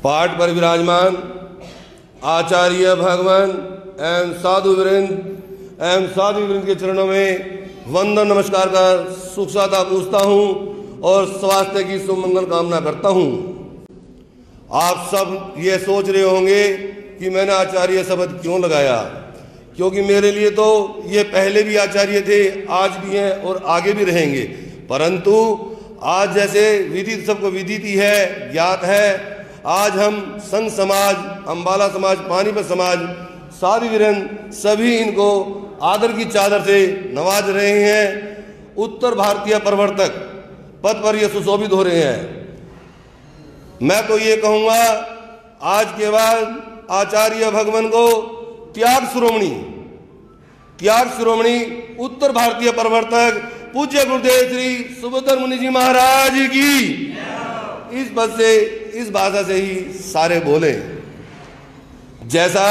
पाठ पर विराजमान आचार्य भगवान एवं साधु वृंद के चरणों में वंदन नमस्कार कर सुख सादा पूछता हूँ और स्वास्थ्य की सुमंगल कामना करता हूँ। आप सब ये सोच रहे होंगे कि मैंने आचार्य शब्द क्यों लगाया, क्योंकि मेरे लिए तो ये पहले भी आचार्य थे, आज भी हैं और आगे भी रहेंगे। परंतु आज जैसे विदित सबको विदित ही है, ज्ञात है, आज हम संघ समाज, अम्बाला समाज, पानीपत समाज, साधु वीरन सभी इनको आदर की चादर से नवाज रहे हैं। उत्तर भारतीय प्रवर्तक पद पर ये सुशोभित हो रहे हैं। मैं तो ये कहूँगा आज के बाद आचार्य भगवान को त्याग शिरोमणि उत्तर भारतीय प्रवर्तक पूज्य गुरुदेव श्री सुभद्र मुनि जी महाराज की इस पद से, इस भाषा से ही सारे बोले। जैसा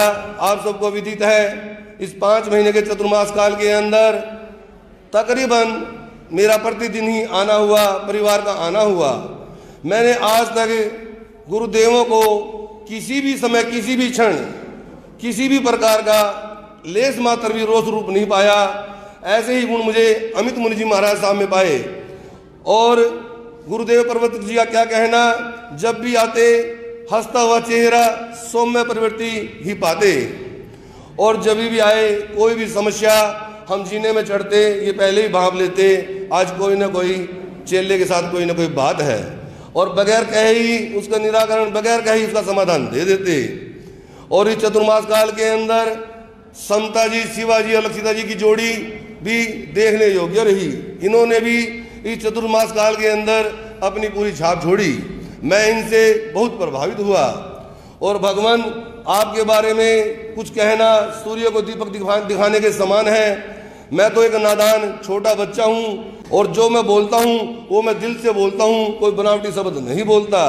आप सबको विदित है, इस 5 महीने के चतुर्मास काल के अंदर तकरीबन मेरा प्रतिदिन ही आना हुआ, परिवार का आना हुआ। मैंने आज तक गुरुदेवों को किसी भी समय, किसी भी क्षण, किसी भी प्रकार का लेस मात्र भी रोष रूप नहीं पाया। ऐसे ही गुण मुझे अमित मुनि जी महाराज साहब में पाए। और गुरुदेव प्रवर्तक जी का क्या कहना, जब भी आते हंसता हुआ चेहरा, सौम्य प्रवृत्ति ही पाते। और जब भी आए कोई भी समस्या हम जीने में चढ़ते, ये पहले ही भांप लेते, आज कोई ना कोई चेले के साथ कोई ना कोई बात है, और बगैर कहे ही उसका निराकरण, बगैर कहे ही उसका समाधान दे देते। और इस चतुर्मास काल के अंदर समता जी, शिवाजी और लक्षिता जी की जोड़ी भी देखने योग्य रही। इन्होंने भी इस चतुर्मास काल के अंदर अपनी पूरी छाप छोड़ी। मैं इनसे बहुत प्रभावित हुआ। और भगवान आपके बारे में कुछ कहना सूर्य को दीपक दिखाने के समान है। मैं तो एक नादान छोटा बच्चा हूँ, और जो मैं बोलता हूँ वो मैं दिल से बोलता हूँ, कोई बनावटी शब्द नहीं बोलता।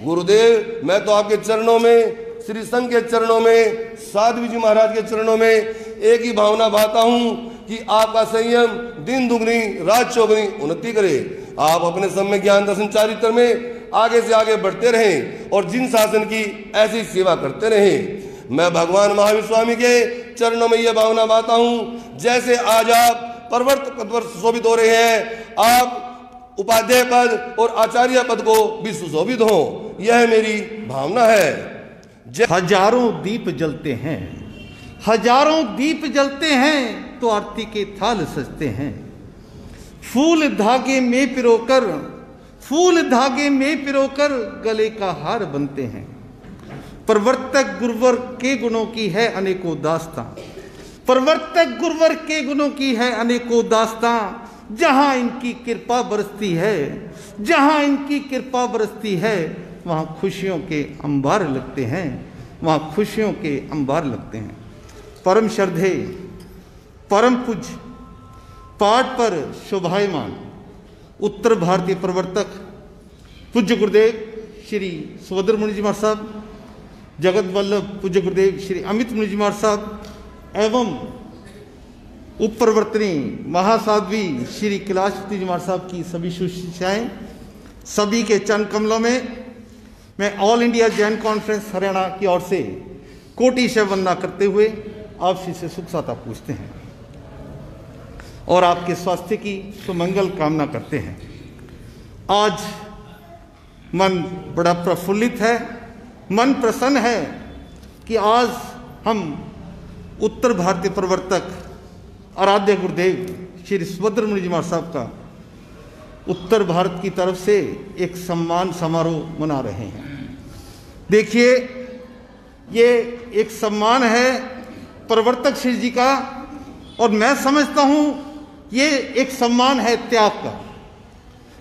गुरुदेव, मैं तो आपके चरणों में, श्री संघ के चरणों में, साधु जी महाराज के चरणों में एक ही भावना भाता हूँ कि आपका संयम दिन दुगनी रात चौगनी उन्नति करे। आप अपने समय ज्ञान दर्शन चारित्र में आगे से आगे बढ़ते रहें और जिन शासन की ऐसी सेवा करते रहें। मैं भगवान महावीर स्वामी के चरणों में यह भावना भाता हूँ, जैसे आज आप प्रवर्तक पद पर सुशोभित हो रहे हैं, आप उपाध्याय पद और आचार्य पद को भी सुशोभित हो, यह मेरी भावना है। हजारों दीप जलते हैं, हजारों दीप जलते हैं तो आरती के थाल सजते हैं। फूल धागे में पिरोकर गले का हार बनते हैं। प्रवर्तक गुरुवर के गुणों की है अनेकों दास्तां, प्रवर्तक गुरुवर के गुणों की है अनेकों दास्तां। जहां इनकी कृपा बरसती है, जहां इनकी कृपा बरसती है, वहां खुशियों के अंबार लगते हैं, वहां खुशियों के अंबार लगते हैं। परम श्रद्धे, परम पूज्य, पाठ पर शोभायमान उत्तर भारतीय प्रवर्तक पूज्य गुरुदेव श्री सुभद्र मुनि जी महाराज साहब, जगत वल्लभ पूज्य गुरुदेव श्री अमित मुनि जी महाराज साहब एवं उप प्रवर्तनी महासाध्वी श्री कैलाशपति जी महाराज साहब की सभी सुशिक्षाएं, सभी के चरण कमलों में मैं all India Jain conference Haryana की ओर से कोटि से वंदना करते हुए आपसे से सुख साता पूछते हैं और आपके स्वास्थ्य की सुमंगल कामना करते हैं। आज मन बड़ा प्रफुल्लित है, मन प्रसन्न है कि आज हम उत्तर भारतीय प्रवर्तक आराध्य गुरुदेव श्री सुभद्र मुनि जी महाराज साहब का उत्तर भारत की तरफ से एक सम्मान समारोह मना रहे हैं। देखिए, ये एक सम्मान है प्रवर्तक श्री जी का, और मैं समझता हूँ ये एक सम्मान है त्याग का,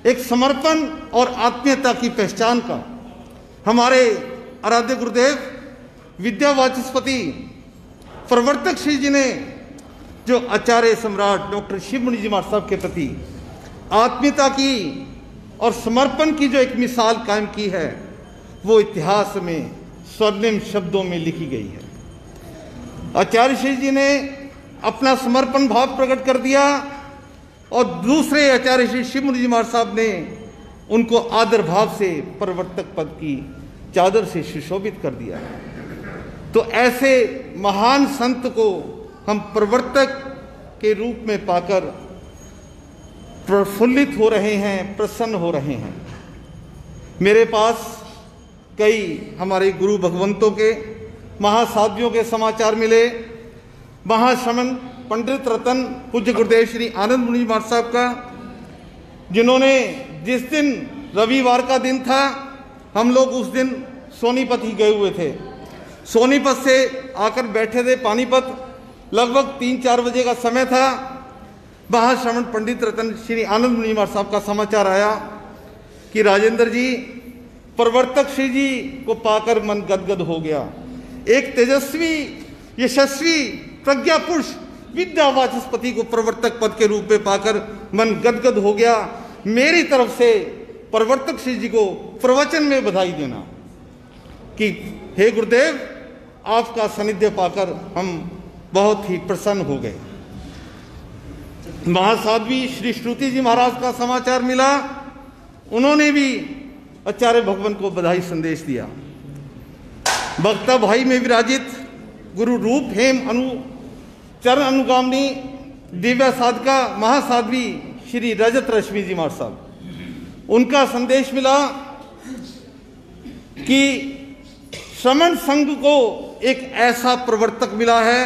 एक समर्पण और आत्मीयता की पहचान का। हमारे आराध्य गुरुदेव विद्या वाचस्पति प्रवर्तक श्री जी ने जो आचार्य सम्राट डॉक्टर शिव मुनि जी महाराज साहब के प्रति आत्मीयता की और समर्पण की जो एक मिसाल कायम की है, वो इतिहास में स्वर्णिम शब्दों में लिखी गई है। आचार्य श्री जी ने अपना समर्पण भाव प्रकट कर दिया और दूसरे आचार्य श्री शिव मुनि जी महाराज साहब ने उनको आदर भाव से प्रवर्तक पद की चादर से सुशोभित कर दिया। तो ऐसे महान संत को हम प्रवर्तक के रूप में पाकर प्रफुल्लित हो रहे हैं, प्रसन्न हो रहे हैं। मेरे पास कई हमारे गुरु भगवंतों के, महासाध्वियों के समाचार मिले। महाश्रमण पंडित रतन पूज्य गुरुदेव श्री आनंद मुनि महाराज साहब का, जिन्होंने जिस दिन रविवार का दिन था, हम लोग उस दिन सोनीपत ही गए हुए थे। सोनीपत से आकर बैठे थे पानीपत, लगभग 3-4 बजे का समय था। महाश्रमण पंडित रतन श्री आनंद मुनि महाराज साहब का समाचार आया कि राजेंद्र जी, प्रवर्तक श्री जी को पाकर मन गदगद हो गया। एक तेजस्वी, यशस्वी, प्रज्ञा पुरुष, विद्या वाचस्पति को प्रवर्तक पद के रूप में पाकर मन गदगद हो गया। मेरी तरफ से प्रवर्तक श्री जी को प्रवचन में बधाई देना कि हे गुरुदेव, आपका सानिध्य पाकर हम बहुत ही प्रसन्न हो गए। महासाध्वी श्री श्रुति जी महाराज का समाचार मिला। उन्होंने भी आचार्य भगवान को बधाई संदेश दिया। भक्ता भाई में विराजित गुरु रूप हेम चरण अनुगामिनी दिव्य साधका महासाध्वी श्री रजत रश्मि जी महाराज साहब, उनका संदेश मिला कि श्रमण संघ को एक ऐसा प्रवर्तक मिला है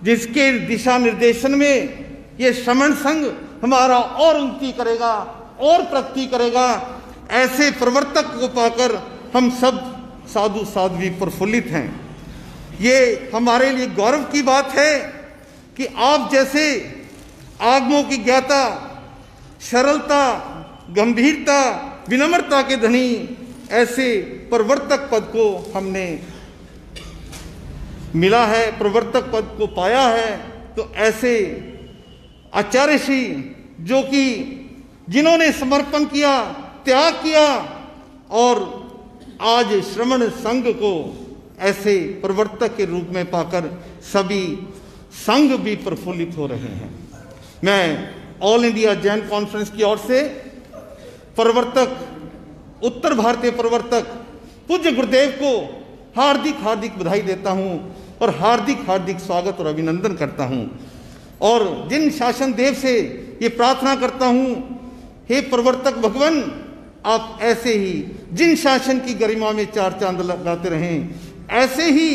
जिसके दिशा निर्देशन में ये श्रमण संघ हमारा और उन्नति करेगा और प्रगति करेगा। ऐसे प्रवर्तक को पाकर हम सब साधु साध्वी प्रफुल्लित हैं। ये हमारे लिए गौरव की बात है कि आप जैसे आगमों की ज्ञाता, सरलता, गंभीरता, विनम्रता के धनी ऐसे प्रवर्तक पद को हमने मिला है, प्रवर्तक पद को पाया है। तो ऐसे आचार्य श्री, जो कि जिन्होंने समर्पण किया, त्याग किया और आज श्रमण संघ को ऐसे प्रवर्तक के रूप में पाकर सभी संघ भी प्रफुल्लित हो रहे हैं। मैं ऑल इंडिया जैन कॉन्फ्रेंस की ओर से प्रवर्तक, उत्तर भारतीय प्रवर्तक पूज्य गुरुदेव को हार्दिक हार्दिक बधाई देता हूं और हार्दिक हार्दिक स्वागत और अभिनंदन करता हूं। और जिन शासन देव से ये प्रार्थना करता हूं, हे प्रवर्तक भगवान, आप ऐसे ही जिन शासन की गरिमा में 4 चांद लगाते रहें, ऐसे ही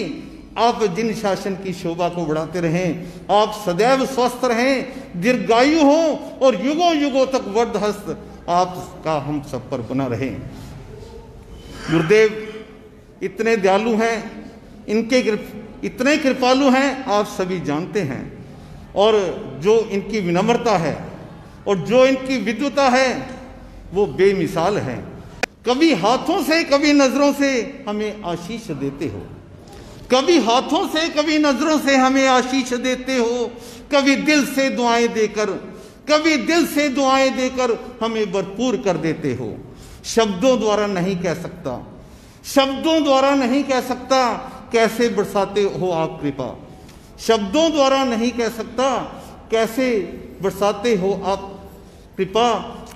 आप जिन शासन की शोभा को बढ़ाते रहें। आप सदैव स्वस्थ रहें, दीर्घायु हो और युगों युगों तक वर्धहस्त आपका हम सब पर बना रहे। गुरुदेव इतने दयालु हैं, इनके इतने कृपालु हैं, आप सभी जानते हैं। और जो इनकी विनम्रता है और जो इनकी विद्वता है वो बेमिसाल है। कभी हाथों से, कभी नजरों से हमें आशीष देते हो, कभी हाथों से, कभी नजरों से हमें आशीष देते हो, कभी दिल से दुआएं देकर, कभी दिल से दुआएं देकर हमें भरपूर कर देते हो। शब्दों द्वारा नहीं कह सकता, शब्दों द्वारा नहीं कह सकता कैसे बरसाते हो आप कृपा। शब्दों द्वारा नहीं कह सकता कैसे बरसाते हो आप कृपा।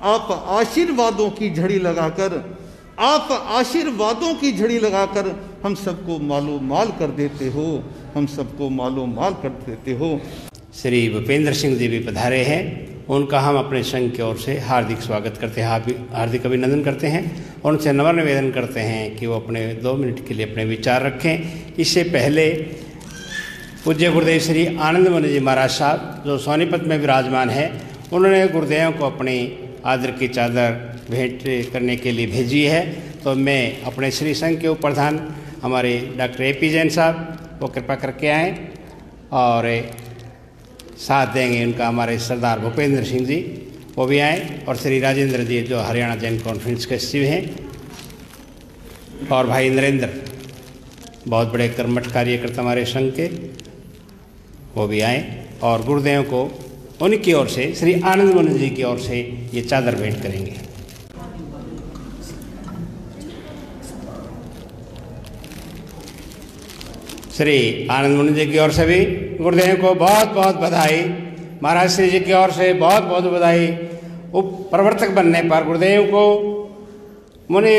आप आशीर्वादों की झड़ी लगाकर, आप आशीर्वादों की झड़ी लगाकर हम सबको मालो माल कर देते हो, हम सबको मालो माल कर देते हो। श्री भूपेंद्र सिंह जी भी पधारे हैं, उनका हम अपने संघ की ओर से हार्दिक स्वागत करते हैं, हार्दिक अभिनंदन करते हैं और उनसे नम्र निवेदन करते हैं कि वो अपने 2 मिनट के लिए अपने विचार रखें। इससे पहले पूज्य गुरुदेव श्री आनंद मुनि जी महाराज साहब, जो सोनीपत में विराजमान है, उन्होंने गुरुदेव को अपनी आदर की चादर भेंट करने के लिए भेजी है। तो मैं अपने श्री संघ के उप प्रधान हमारे डॉक्टर AP जैन साहब वो कृपा करके आएँ और साथ देंगे उनका हमारे सरदार भूपेंद्र सिंह जी, वो भी आए, और श्री राजेंद्र जी जो हरियाणा जैन कॉन्फ्रेंस के सचिव हैं, और भाई नरेंद्र बहुत बड़े कर्मठ कार्यकर्ता हमारे संघ के, वो भी आए और गुरुदेव को उनकी ओर से, श्री आनंद मुनि जी की ओर से ये चादर भेंट करेंगे। श्री आनंद मुनि जी की ओर से भी गुरुदेव को बहुत बहुत बधाई, महाराज श्री जी की ओर से बहुत बहुत बधाई। उप प्रवर्तक बनने पर गुरुदेव को मुनि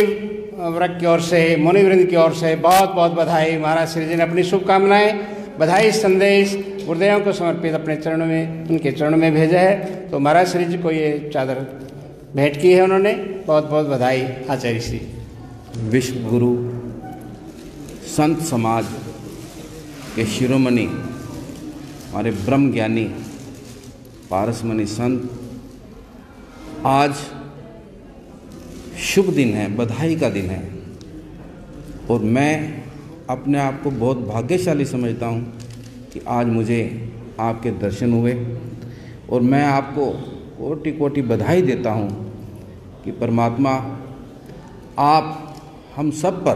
वर्ग की ओर से, मुनिवृंद की ओर से बहुत बहुत बधाई। महाराज श्री जी ने अपनी शुभकामनाएं, बधाई संदेश गुरुदेवों को समर्पित अपने चरणों में, उनके चरणों में भेजा है। तो महाराज श्री जी को ये चादर भेंट की है उन्होंने। बहुत बहुत बधाई आचार्य श्री। विश्व गुरु संत समाज के शिरोमणि हमारे ब्रह्म ज्ञानी पारसमणि संत, आज शुभ दिन है, बधाई का दिन है और मैं अपने आप को बहुत भाग्यशाली समझता हूँ कि आज मुझे आपके दर्शन हुए और मैं आपको कोटि कोटि बधाई देता हूँ कि परमात्मा आप हम सब पर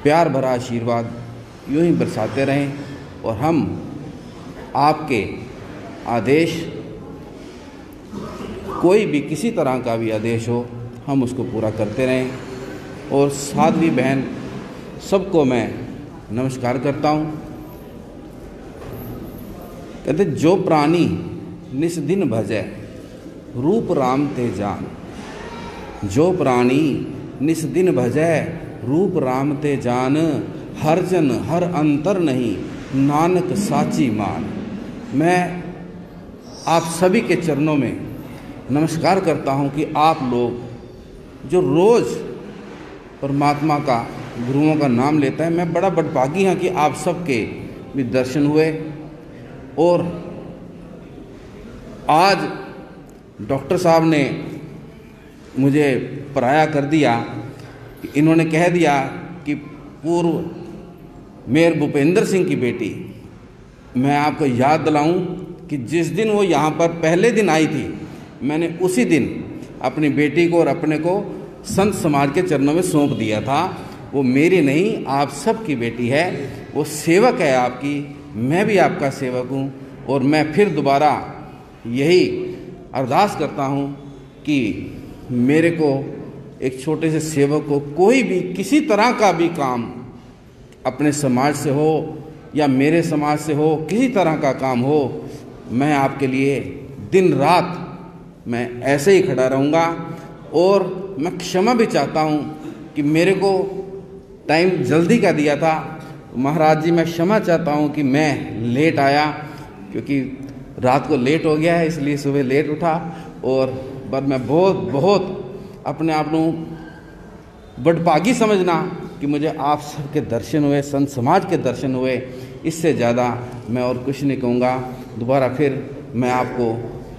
प्यार भरा आशीर्वाद यूँ ही बरसाते रहें और हम आपके आदेश, कोई भी किसी तरह का भी आदेश हो, हम उसको पूरा करते रहें। और साध्वी बहन सबको मैं नमस्कार करता हूँ। कहते जो प्राणी निस दिन भजै रूप राम ते जान, जो प्राणी निस दिन भजै रूप राम ते जान, हर जन हर अंतर नहीं नानक साची मान। मैं आप सभी के चरणों में नमस्कार करता हूँ कि आप लोग जो रोज़ परमात्मा का, गुरुओं का नाम लेता है, मैं बड़ा बड़भागी हाँ कि आप सबके भी दर्शन हुए। और आज डॉक्टर साहब ने मुझे पराया कर दिया कि इन्होंने कह दिया कि पूर्व मेयर भूपेंद्र सिंह की बेटी, मैं आपको याद दिलाऊं कि जिस दिन वो यहाँ पर पहले दिन आई थी, मैंने उसी दिन अपनी बेटी को और अपने को संत समाज के चरणों में सौंप दिया था। वो मेरी नहीं, आप सब की बेटी है, वो सेवक है आपकी, मैं भी आपका सेवक हूँ। और मैं फिर दोबारा यही अरदास करता हूँ कि मेरे को एक छोटे से सेवक को कोई भी किसी तरह का भी काम अपने समाज से हो या मेरे समाज से हो, किसी तरह का काम हो, मैं आपके लिए दिन रात मैं ऐसे ही खड़ा रहूँगा। और मैं क्षमा भी चाहता हूँ कि मेरे को टाइम जल्दी का दिया था। महाराज जी, मैं क्षमा चाहता हूँ कि मैं लेट आया, क्योंकि रात को लेट हो गया है, इसलिए सुबह लेट उठा। और पर मैं बहुत अपने आप को बड़भागी समझना कि मुझे आप सबके दर्शन हुए, संत समाज के दर्शन हुए। इससे ज़्यादा मैं और कुछ नहीं कहूँगा। दोबारा फिर मैं आपको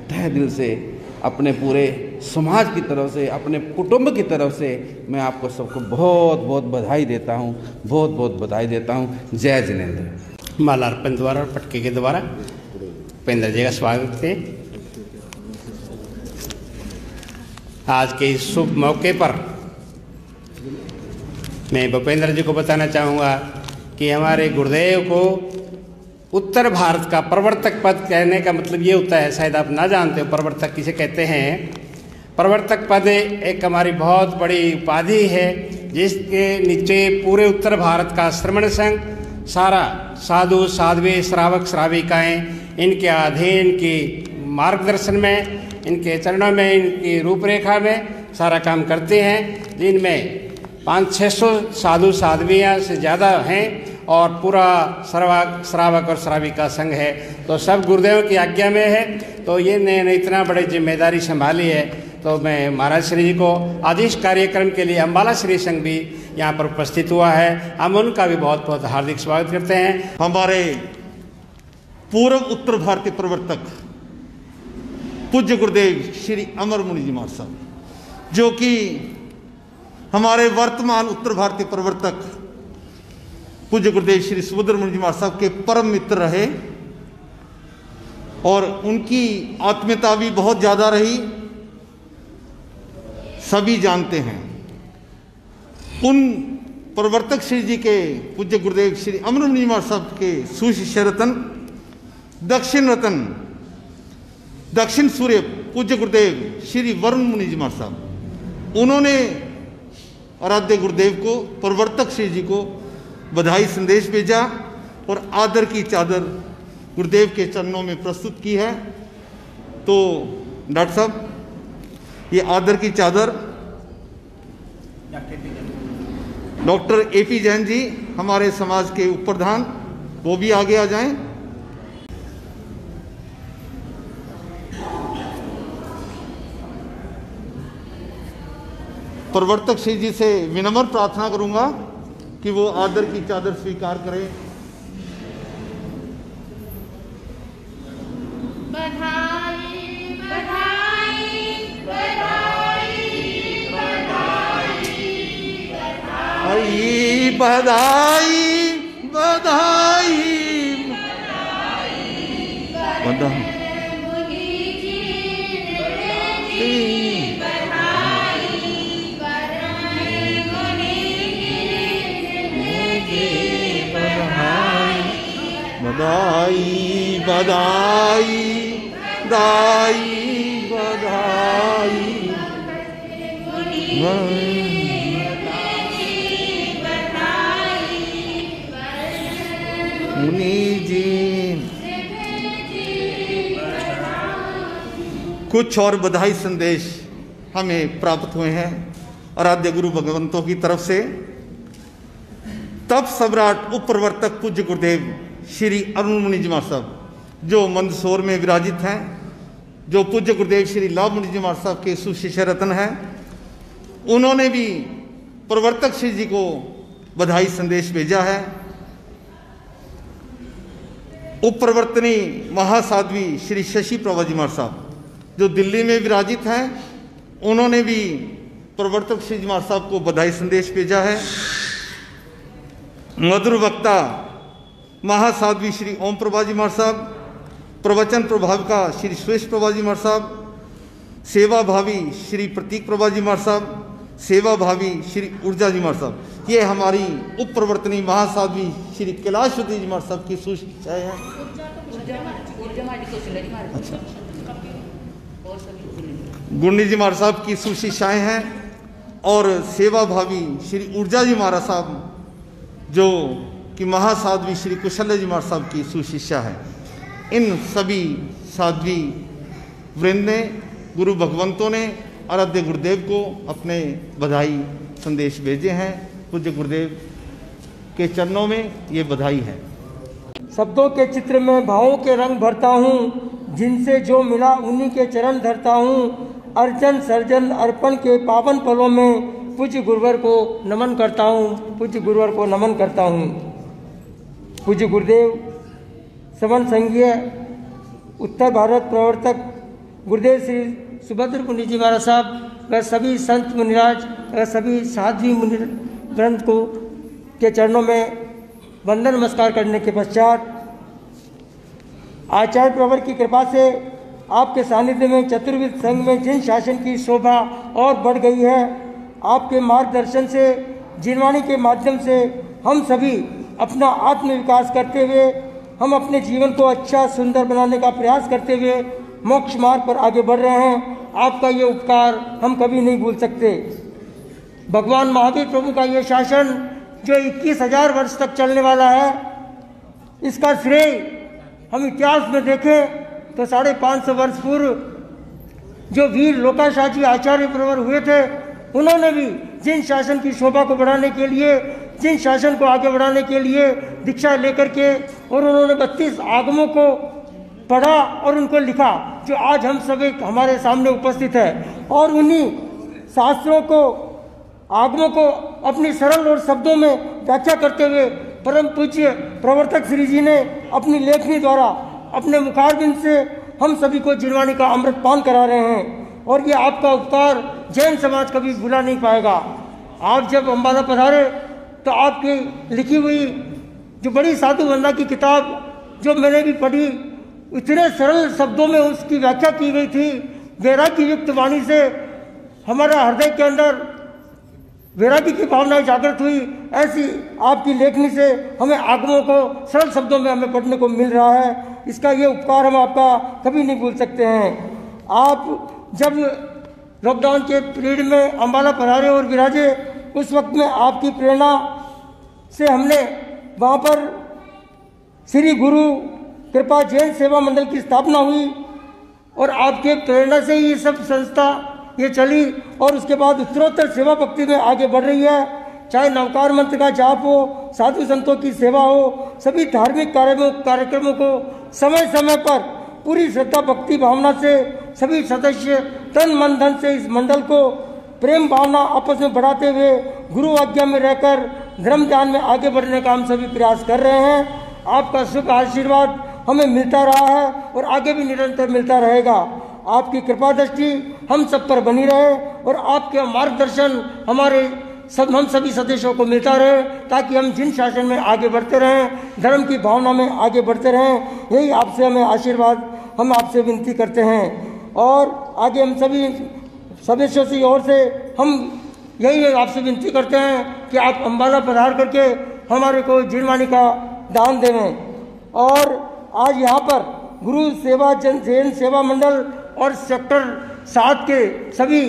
तहे दिल से, अपने पूरे समाज की तरफ से, अपने कुटुंब की तरफ से मैं आपको सबको बहुत बधाई देता हूँ, बहुत बधाई देता हूँ। जय जिनेंद्र। माला अर्पण द्वारा और पटके के द्वारा भूपेंद्र जी का स्वागत है। आज के इस शुभ मौके पर मैं भूपेंद्र जी को बताना चाहूँगा कि हमारे गुरुदेव को उत्तर भारत का प्रवर्तक पद कहने का मतलब ये होता है, शायद आप ना जानते हो प्रवर्तक किसे कहते हैं। प्रवर्तक पद एक हमारी बहुत बड़ी उपाधि है, जिसके नीचे पूरे उत्तर भारत का श्रमण संघ, सारा साधु साध्वी श्रावक श्राविकाएँ इनके अधीन की मार्गदर्शन में, इनके चरणों में, इनकी रूपरेखा में सारा काम करते हैं, जिनमें 500-600 साधु साध्वियाँ से ज़्यादा हैं और पूरा श्रावक और श्राविका संघ है। तो सब गुरुदेव की आज्ञा में है। तो ये ने इतना बड़ी जिम्मेदारी संभाली है। तो मैं महाराज श्री जी को आज इस कार्यक्रम के लिए अम्बाला श्री संघ भी यहाँ पर उपस्थित हुआ है, हम उनका भी बहुत हार्दिक स्वागत करते हैं। हमारे पूर्व उत्तर भारतीय प्रवर्तक पूज्य गुरुदेव श्री अमर मुनि जी महाराज साहब, जो कि हमारे वर्तमान उत्तर भारतीय प्रवर्तक पूज्य गुरुदेव श्री सुबोधर मुनि जी महाराज साहब के परम मित्र रहे और उनकी आत्मीयता भी बहुत ज़्यादा रही, सभी जानते हैं। उन प्रवर्तक श्री जी के पूज्य गुरुदेव श्री अमर मुनि जी महाराज साहब के सुशिष्य रतन, दक्षिण सूर्य पूज्य गुरुदेव श्री वरुण मुनि जी महाराज साहब, उन्होंने आराध्य गुरुदेव को, प्रवर्तक श्री जी को बधाई संदेश भेजा और आदर की चादर गुरुदेव के चरणों में प्रस्तुत की है। तो डॉक्टर साहब, ये आदर की चादर डॉक्टर AP जैन जी हमारे समाज के उप प्रधान, वो भी आगे आ जाएं। प्रवर्तक श्री जी से विनम्र प्रार्थना करूंगा कि वो आदर की चादर स्वीकार करें। बधाई बधाई बधाई बधाई बधाई बधाई बधाई बधाई बधाई बधाई मुनि जी। कुछ और बधाई संदेश हमें प्राप्त हुए हैं आराध्य गुरु भगवंतों की तरफ से। तप सम्राट उप प्रवर्तक पूज्य गुरुदेव श्री अरुण मुनि जी महाराज साहब जो मंदसौर में विराजित हैं, जो पूज्य गुरुदेव श्री लाभ मुनि जी महाराज साहब के सुशिष्य रत्न हैं, उन्होंने भी प्रवर्तक श्री जी को बधाई संदेश भेजा है। उप प्रवर्तनी महासाध्वी श्री शशि प्रभा जी महाराज साहब जो दिल्ली में विराजित हैं, उन्होंने भी प्रवर्तक श्री जी महाराज साहब को बधाई संदेश भेजा है। मधुर वक्ता महासाध्वी श्री ओम प्रभा जी महाराज साहब, प्रवचन प्रभाविका श्री सुरेश प्रभा जी महाराज साहब, सेवा भावी श्री प्रतीक प्रभा जी महाराज साहब, सेवा भावी श्री ऊर्जा जी महाराज साहब, ये हमारी उप प्रवर्तनी महासाध्वी श्री कैलाशवती जी महाराज साहब की सुशिक्षाएं हैं। अच्छा, गुंडी जी महाराज साहब की सुशिक्षाएं हैं और सेवा भावी श्री ऊर्जा जी महाराज साहब जो कि महासाध्वी श्री कुशल जी महाराज साहब की सुशिष्या है। इन सभी साध्वी वृंद ने, गुरु भगवंतों ने आराध्य गुरुदेव को अपने बधाई संदेश भेजे हैं। पूज्य गुरुदेव के चरणों में ये बधाई है। शब्दों के चित्र में भावों के रंग भरता हूँ, जिनसे जो मिला उन्हीं के चरण धरता हूँ। अर्चन सर्जन अर्पण के पावन पलों में पूज्य गुरुवर को नमन करता हूँ, पूज्य गुरुवर को नमन करता हूँ। पूज्य गुरुदेव समन संघीय उत्तर भारत प्रवर्तक गुरुदेव श्री सुभद्र मुनि जी महाराज साहब व सभी संत मुनिराज व सभी साध्वी मुनि ग्रंथ को के चरणों में वंदन नमस्कार करने के पश्चात आचार्य प्रवर की कृपा से आपके सानिध्य में चतुर्विध संघ में जिन शासन की शोभा और बढ़ गई है, आपके मार्गदर्शन से जिनवाणी के माध्यम से हम सभी अपना आत्म विकास करते हुए हम अपने जीवन को अच्छा सुंदर बनाने का प्रयास करते हुए मोक्ष मार्ग पर आगे बढ़ रहे हैं। आपका ये उपकार हम कभी नहीं भूल सकते। भगवान महावीर प्रभु का ये शासन जो 21,000 वर्ष तक चलने वाला है, इसका श्रेय हम इतिहास में देखें तो 550 वर्ष पूर्व जो वीर लोकाशाह जी आचार्य प्रवर हुए थे, उन्होंने भी जिन शासन की शोभा को बढ़ाने के लिए, जिन शासन को आगे बढ़ाने के लिए दीक्षा लेकर के और उन्होंने 32 आगमों को पढ़ा और उनको लिखा, जो आज हम सभी हमारे सामने उपस्थित है। और उन्हीं शास्त्रों को, आगमों को अपनी सरल और शब्दों में व्याख्या करते हुए परम पूज्य प्रवर्तक श्री जी ने अपनी लेखनी द्वारा अपने मुखारबिंद से हम सभी को जिनवाणी का अमृत पान करा रहे हैं। और ये आपका उपकार जैन समाज कभी भुला नहीं पाएगा। आप जब अम्बाला पधारे तो आपकी लिखी हुई जो बड़ी साधु वंदना की किताब जो मैंने भी पढ़ी, इतने सरल शब्दों में उसकी व्याख्या की गई थी। वैराग्य युक्त वाणी से हमारा हृदय के अंदर वैराग्य की भावनाएं जागृत हुई। ऐसी आपकी लेखनी से हमें आगमों को सरल शब्दों में हमें पढ़ने को मिल रहा है। इसका ये उपकार हम आपका कभी नहीं भूल सकते हैं। आप जब लॉकडाउन के पीरियड में अम्बाला पधारे और विराजे, उस वक्त में आपकी प्रेरणा से हमने वहाँ पर श्री गुरु कृपा जैन सेवा मंडल की स्थापना हुई और आपके प्रेरणा से ये सब संस्था, ये चली और उसके बाद उत्तरोत्तर सेवा भक्ति में आगे बढ़ रही है। चाहे नवकार मंत्र का जाप हो, साधु संतों की सेवा हो, सभी धार्मिक कार्यक्रमों को समय समय पर पूरी श्रद्धा भक्ति भावना से सभी सदस्य तन मन धन से इस मंडल को प्रेम भावना आपस में बढ़ाते हुए गुरु आज्ञा में रहकर धर्म ध्यान में आगे बढ़ने का हम सभी प्रयास कर रहे हैं। आपका शुभ आशीर्वाद हमें मिलता रहा है और आगे भी निरंतर मिलता रहेगा। आपकी कृपा दृष्टि हम सब पर बनी रहे और आपके मार्गदर्शन हम सभी सदस्यों को मिलता रहे, ताकि हम जिन शासन में आगे बढ़ते रहें, धर्म की भावना में आगे बढ़ते रहें। यही आपसे हमें आशीर्वाद हम आपसे विनती करते हैं। और आगे हम सभी सदस्यों की ओर से हम यही आपसे विनती करते हैं कि आप अम्बाला पधार करके हमारे को जिनवाणी का दान देवें। और आज यहाँ पर गुरु सेवा जैन सेवा मंडल और सेक्टर 7 के सभी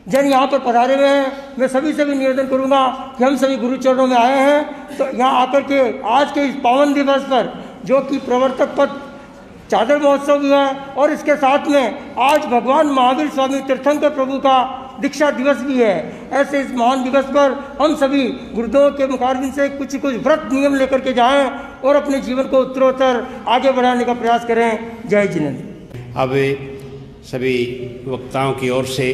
जन यहाँ पर पधारे हुए हैं। मैं सभी से भी निवेदन करूँगा कि हम सभी गुरु चरणों में आए हैं, तो यहाँ आकर के आज के इस पावन दिवस पर जो कि प्रवर्तक पद चादर महोत्सव भी है और इसके साथ में आज भगवान महावीर स्वामी तीर्थंकर प्रभु का दीक्षा दिवस भी है, ऐसे इस महान दिवस पर हम सभी गुरुदेव के मुखारबिंद से कुछ व्रत नियम लेकर के जाएं और अपने जीवन को उत्तरोत्तर आगे बढ़ाने का प्रयास करें। जय जिनेन्द्र। अब सभी वक्ताओं की ओर से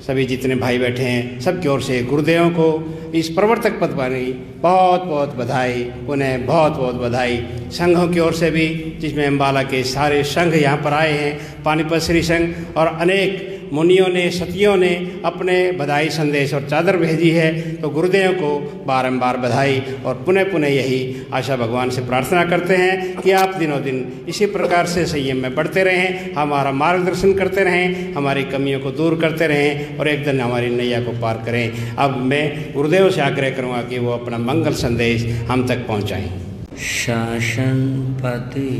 सभी जितने भाई बैठे हैं सबकी ओर से गुरुदेवों को इस प्रवर्तक पद पर बहुत बहुत बधाई, उन्हें बहुत बहुत बधाई। संघों की ओर से भी, जिसमें अम्बाला के सारे संघ यहाँ पर आए हैं, पानीपत श्री संघ और अनेक मुनियों ने सतियों ने अपने बधाई संदेश और चादर भेजी है। तो गुरुदेव को बारंबार बधाई और पुनः पुनः यही आशा भगवान से प्रार्थना करते हैं कि आप दिनों दिन इसी प्रकार से संयम में बढ़ते रहें, हमारा मार्गदर्शन करते रहें, हमारी कमियों को दूर करते रहें और एक दिन हमारी नैया को पार करें। अब मैं गुरुदेव से आग्रह करूँगा कि वो अपना मंगल संदेश हम तक पहुँचाएँ। शासन पति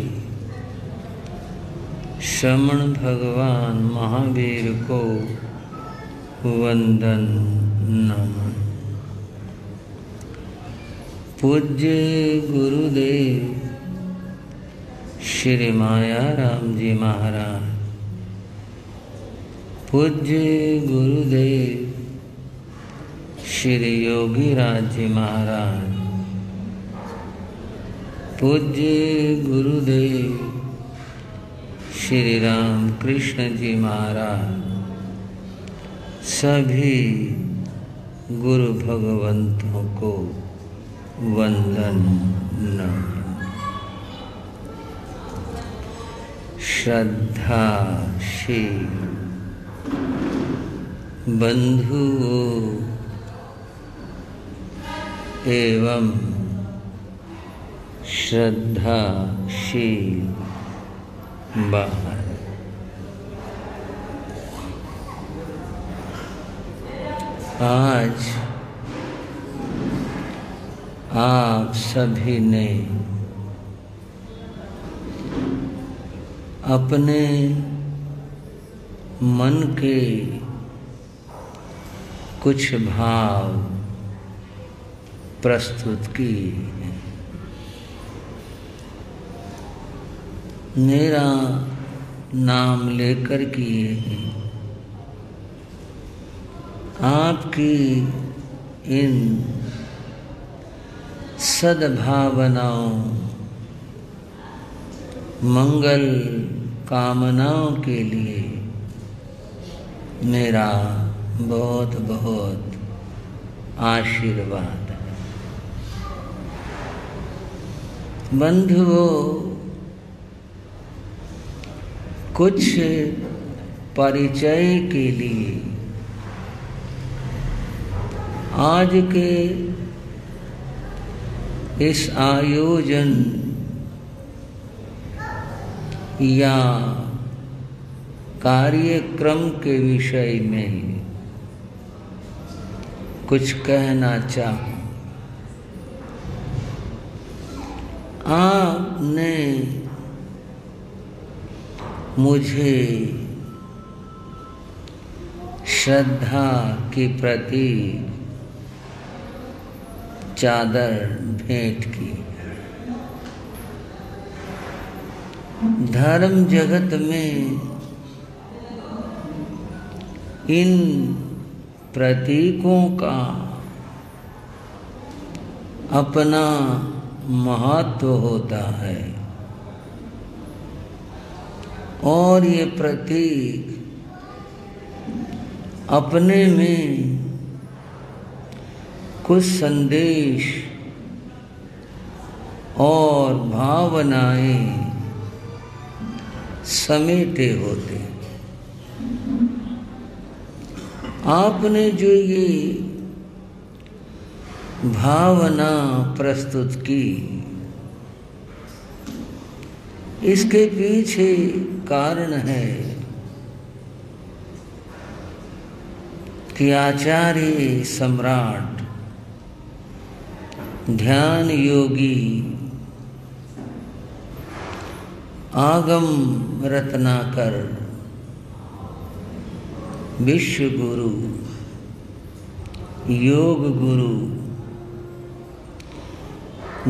श्रमण भगवान महावीर को वंदन नमन। पूज्य गुरुदेव श्री माया राम जी महाराज, पूज्य गुरुदेव श्री योगी राज जी महाराज, पूज्य गुरुदेव श्री राम कृष्ण जी महाराज, सभी गुरु भगवंतों को वंदन नमन। श्रद्धाशील बंधुओं एवं श्रद्धाशील बाहर, आज आप सभी ने अपने मन के कुछ भाव प्रस्तुत किए। मेरा नाम लेकर किए हैं। आपकी इन सद्भावनाओं, मंगल कामनाओं के लिए मेरा बहुत बहुत आशीर्वाद है। बंधुओं, कुछ परिचय के लिए आज के इस आयोजन या कार्यक्रम के विषय में कुछ कहना चाहूँ। आपने मुझे श्रद्धा के प्रति चादर भेंट की। धर्म जगत में इन प्रतीकों का अपना महत्व होता है और ये प्रतीक अपने में कुछ संदेश और भावनाएं समेटे होते। आपने जो ये भावना प्रस्तुत की, इसके पीछे कारण है कि आचार्य सम्राट ध्यान योगी आगम रत्नाकर विश्व गुरु योग गुरु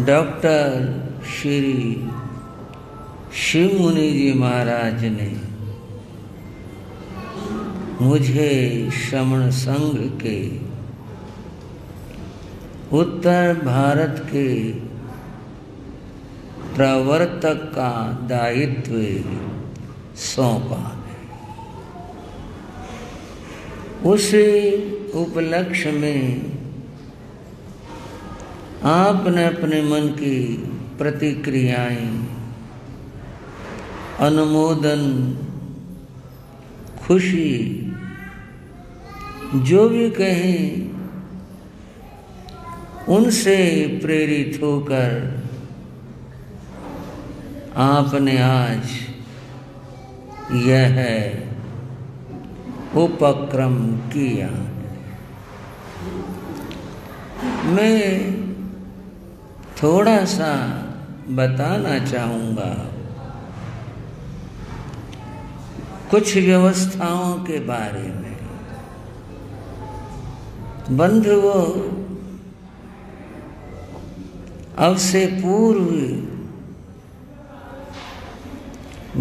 डॉक्टर श्री शिव मुनि जी महाराज ने मुझे श्रमण संघ के उत्तर भारत के प्रवर्तक का दायित्व सौंपा। उस उपलक्ष्य में आपने अपने मन की प्रतिक्रियाएं, अनुमोदन, खुशी जो भी कहें, उनसे प्रेरित होकर आपने आज यह उपक्रम किया। मैं थोड़ा सा बताना चाहूँगा कुछ व्यवस्थाओं के बारे में। बंधुओं, अब से पूर्व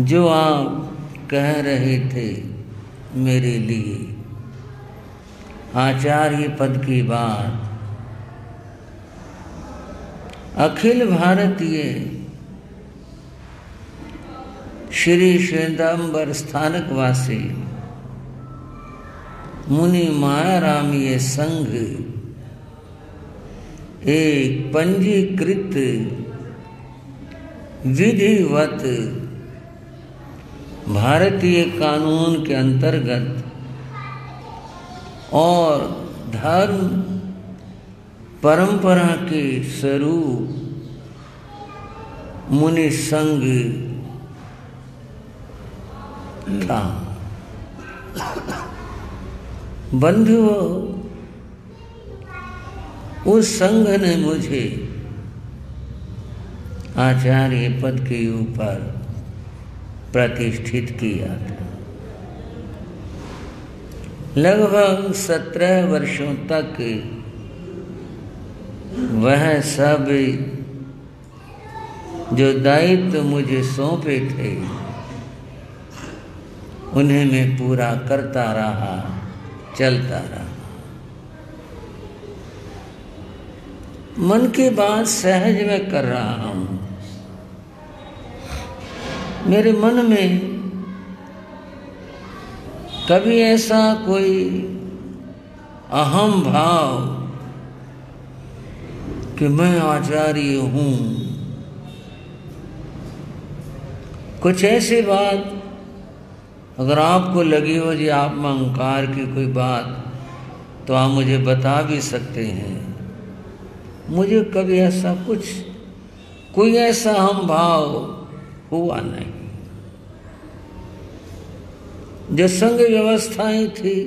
जो आप कह रहे थे मेरे लिए आचार्य पद की बात, अखिल भारतीय श्री श्वेतांबर स्थानकवासी मुनि मायारामीय संघ एक पंजीकृत विधिवत भारतीय कानून के अंतर्गत और धर्म परंपरा के स्वरूप मुनि संघ था। बंधुओं, उस संघ ने मुझे आचार्य पद के ऊपर प्रतिष्ठित किया था। लगभग 17 वर्षों तक वह सब जो दायित्व मुझे सौंपे थे उन्हें मैं पूरा करता रहा, चलता रहा। मन की बात सहज में कर रहा हूँ। मेरे मन में कभी ऐसा कोई अहम भाव कि मैं आचार्य हूँ, कुछ ऐसी बात अगर आपको लगी हो जी आप में अहंकार की कोई बात, तो आप मुझे बता भी सकते हैं। मुझे कभी ऐसा कोई ऐसा अहम भाव हुआ नहीं। जो संघ व्यवस्थाएं थी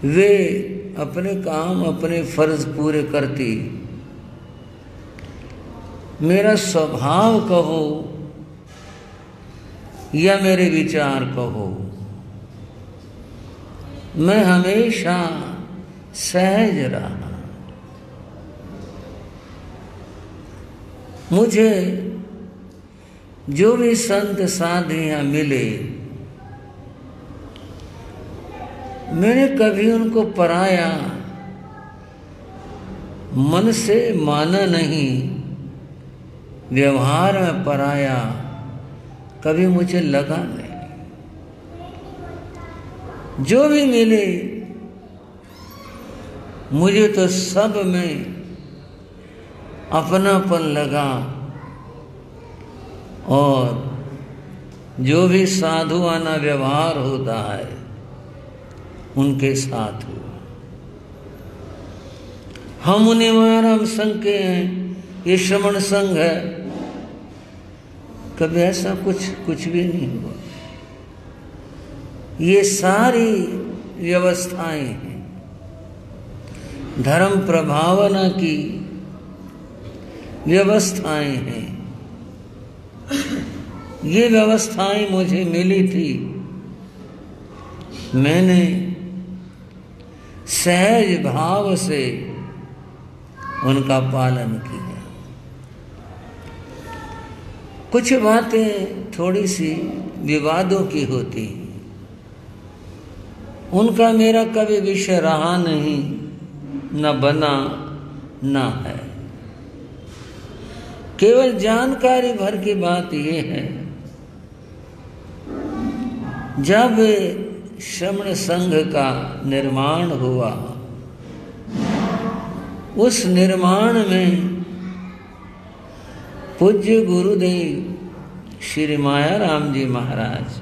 वे अपने काम, अपने फर्ज पूरे करती। मेरा स्वभाव कहो या मेरे विचार कहो, मैं हमेशा सहज रहा। मुझे जो भी संत साधियाँ मिले मैंने कभी उनको पराया मन से माना नहीं, व्यवहार में पराया कभी मुझे लगा नहीं। जो भी मिले मुझे तो सब में अपनापन लगा, और जो भी साधुआना व्यवहार होता है उनके साथ हुआ। हम मुनि महाराम संघ के हैं, ये श्रमण संघ है, कभी ऐसा कुछ भी नहीं हुआ। ये सारी व्यवस्थाएं हैं, धर्म प्रभावना की व्यवस्थाएं हैं। ये व्यवस्थाएं मुझे मिली थी, मैंने सहज भाव से उनका पालन किया। कुछ बातें थोड़ी सी विवादों की होती, उनका मेरा कभी विषय रहा नहीं, न बना न है। केवल जानकारी भर की बात यह है, जब श्रमण संघ का निर्माण हुआ, उस निर्माण में पूज्य गुरुदेव श्री मायाराम जी महाराज,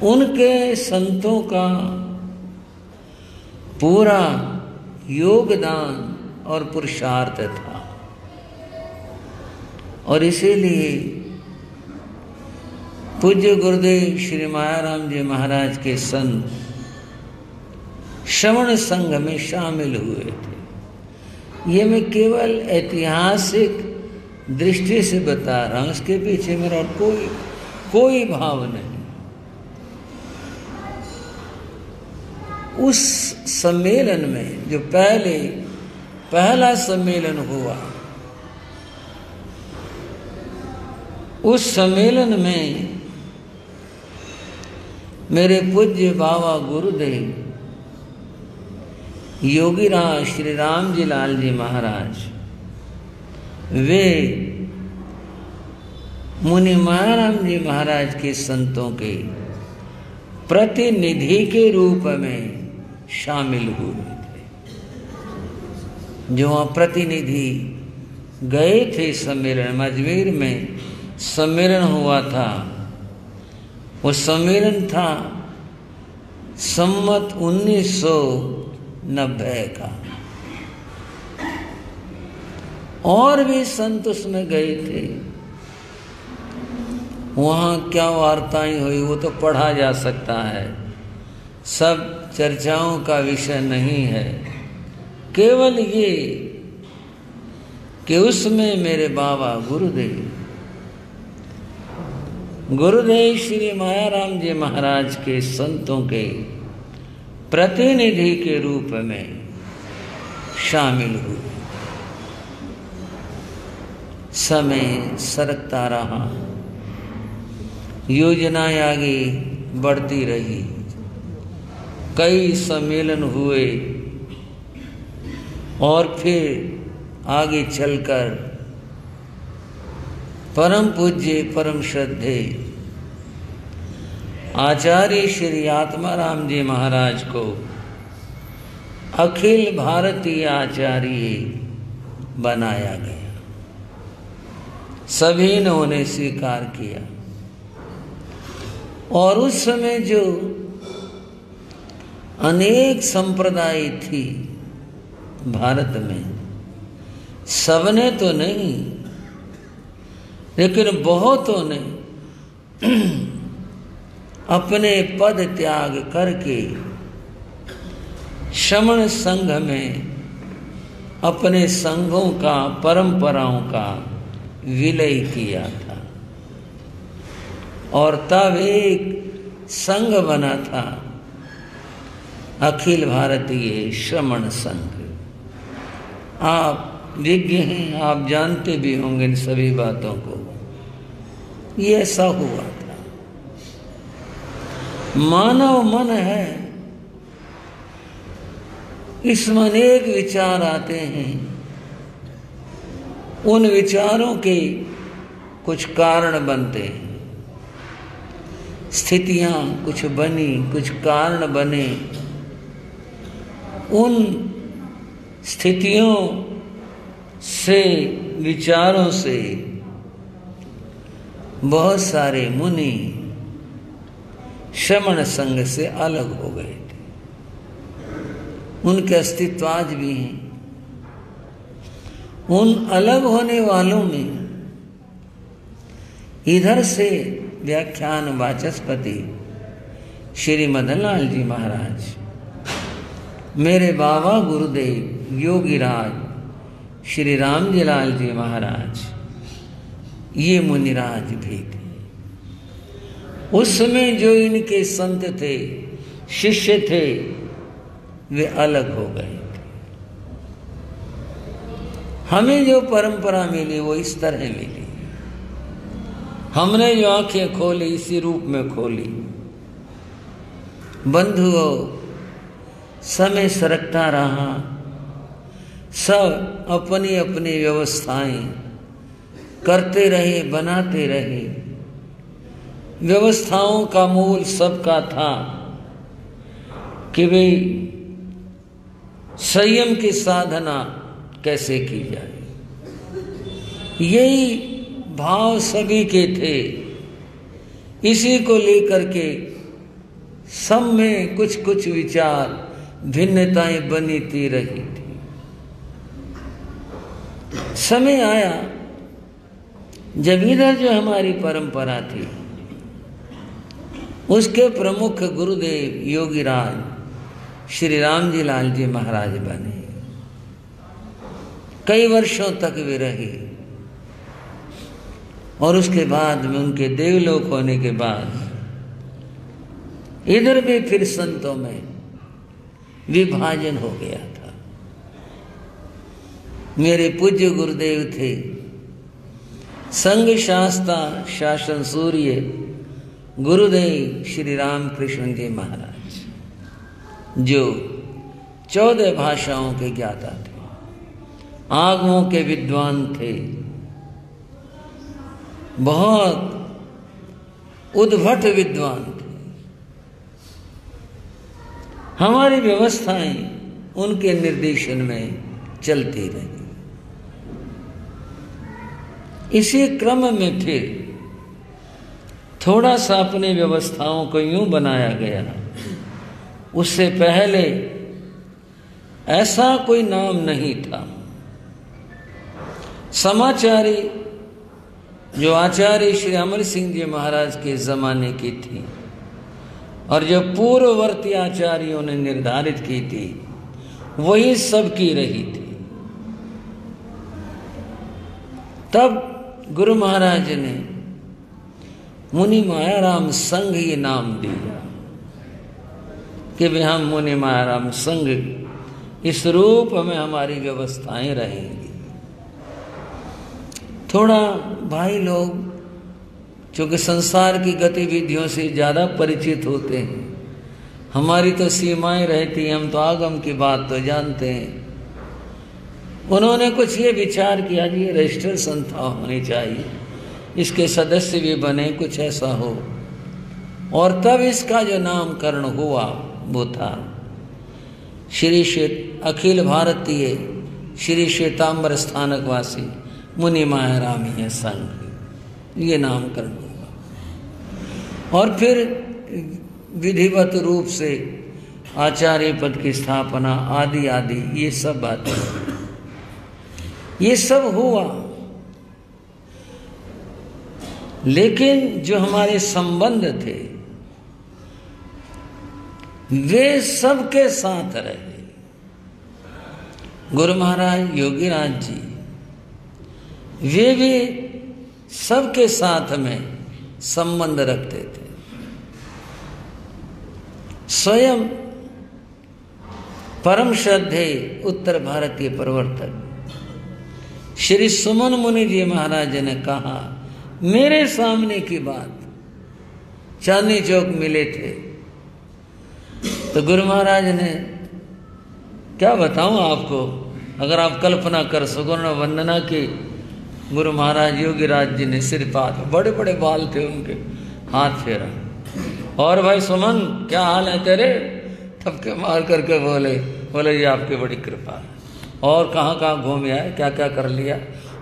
उनके संतों का पूरा योगदान और पुरुषार्थ था। और इसीलिए पूज्य गुरुदेव श्री मायाराम जी महाराज के संत श्रवण संघ में शामिल हुए थे। ये मैं केवल ऐतिहासिक दृष्टि से बता रहा हूं, उसके पीछे मेरा कोई भाव नहीं। उस सम्मेलन में जो पहला सम्मेलन हुआ, उस सम्मेलन में मेरे पूज्य बाबा गुरुदेव योगीराज श्री राम जी लाल जी महाराज, वे मुनि मायाराम जी महाराज के संतों के प्रतिनिधि के रूप में शामिल हुए थे। जो वहाँ प्रतिनिधि गए थे सम्मेलन, अजमेर में सम्मेलन हुआ था, वो सम्मेलन था सम्मत 1990 का। और भी संत उसमें गए थे। वहाँ क्या वार्ताएं हुई वो तो पढ़ा जा सकता है, सब चर्चाओं का विषय नहीं है। केवल ये कि उसमें मेरे बाबा गुरुदेव श्री मायाराम जी महाराज के संतों के प्रतिनिधि के रूप में शामिल हुए। समय सरकता रहा, योजनाएं आगे बढ़ती रही, कई सम्मेलन हुए और फिर आगे चलकर परम पूज्य परम श्रद्धे आचार्य श्री आत्माराम जी महाराज को अखिल भारतीय आचार्य बनाया गया। सभी ने उन्हें स्वीकार किया। और उस समय जो अनेक संप्रदाय थी भारत में, सबने तो नहीं लेकिन बहुतों ने अपने पद त्याग करके श्रमण संघ में अपने संघों का, परंपराओं का विलय किया था। और तब एक संघ बना था अखिल भारतीय श्रमण संघ। आप विज्ञ हैं, आप जानते भी होंगे इन सभी बातों को। ये ऐसा हुआ था। मानव मन है, इसमें अनेक विचार आते हैं। उन विचारों के कुछ कारण बनते हैं, स्थितियां कुछ बनी, कुछ कारण बने। उन स्थितियों से, विचारों से बहुत सारे मुनि श्रमण संघ से अलग हो गए थे। उनके अस्तित्व आज भी हैं। उन अलग होने वालों में इधर से व्याख्यान वाचस्पति श्री मदन लाल जी महाराज, मेरे बाबा गुरुदेव योगीराज श्री रामजी लाल जी महाराज, ये मुनिराज भी थे। उस समय जो इनके संत थे, शिष्य थे, वे अलग हो गए थे। हमें जो परंपरा मिली वो इस तरह मिली। हमने जो आंखें खोली इसी रूप में खोली। बंधुओं, समय सरकता रहा, सब अपनी अपनी व्यवस्थाएं करते रहे, बनाते रहे। व्यवस्थाओं का मूल सबका था कि वे संयम की साधना कैसे की जाए। यही भाव सभी के थे। इसी को लेकर के सब में कुछ कुछ विचार, भिन्नताएं बनती रही थी। समय आया जब इधर जो हमारी परंपरा थी, उसके प्रमुख गुरुदेव योगीराज श्री रामजी लाल जी महाराज बने। कई वर्षों तक वे रहे और उसके बाद में उनके देवलोक होने के बाद इधर भी फिर संतों में विभाजन हो गया था। मेरे पूज्य गुरुदेव थे संघ शास्ता शासन सूर्य गुरुदेव श्री राम कृष्ण जी महाराज, जो 14 भाषाओं के ज्ञाता थे, आगमों के विद्वान थे, बहुत उद्भट विद्वान थे। हमारी व्यवस्थाएं उनके निर्देशन में चलती रही। इसी क्रम में फिर थोड़ा सा अपने व्यवस्थाओं को यूं बनाया गया। उससे पहले ऐसा कोई नाम नहीं था। समाचारी जो आचार्य श्री अमर सिंह जी महाराज के ज़माने की थी और जो पूर्ववर्ती आचार्यों ने निर्धारित की थी, वही सब की रही थी। तब गुरु महाराज ने मुनि मायाराम संघ ये नाम दिया कि वे हम मुनि मायाराम संघ, इस रूप में हमारी व्यवस्थाएं रहेंगी। थोड़ा भाई लोग चूँकि संसार की गतिविधियों से ज़्यादा परिचित होते हैं, हमारी तो सीमाएं रहती हैं, हम तो आगम की बात तो जानते हैं। उन्होंने कुछ ये विचार किया कि ये रजिस्टर्ड संस्था होनी चाहिए, इसके सदस्य भी बने, कुछ ऐसा हो। और तब इसका जो नामकरण हुआ वो था श्री अखिल भारतीय श्री श्वेतांबर स्थानकवासी मुनि मायारामीय संघ, ये नामकरण हुआ। और फिर विधिवत रूप से आचार्य पद की स्थापना आदि आदि ये सब बातें, ये सब हुआ। लेकिन जो हमारे संबंध थे वे सबके साथ रहे। गुरु महाराज योगीराज जी वे भी सबके साथ में संबंध रखते थे। स्वयं परम श्रद्धेय उत्तर भारतीय प्रवर्तक श्री सुमन मुनि जी महाराज ने कहा, मेरे सामने की बात, चांदनी चौक मिले थे, तो गुरु महाराज ने क्या बताऊं आपको, अगर आप कल्पना कर सको ना, वंदना की गुरु महाराज योगीराज जी ने सिर पात, बड़े बड़े बाल थे उनके, हाथ फेरा, और भाई सुमन क्या हाल है तेरे, थपके मार करके बोले ये आपकी बड़ी कृपा है। और कहाँ कहाँ घूम आए, क्या क्या कर लिया,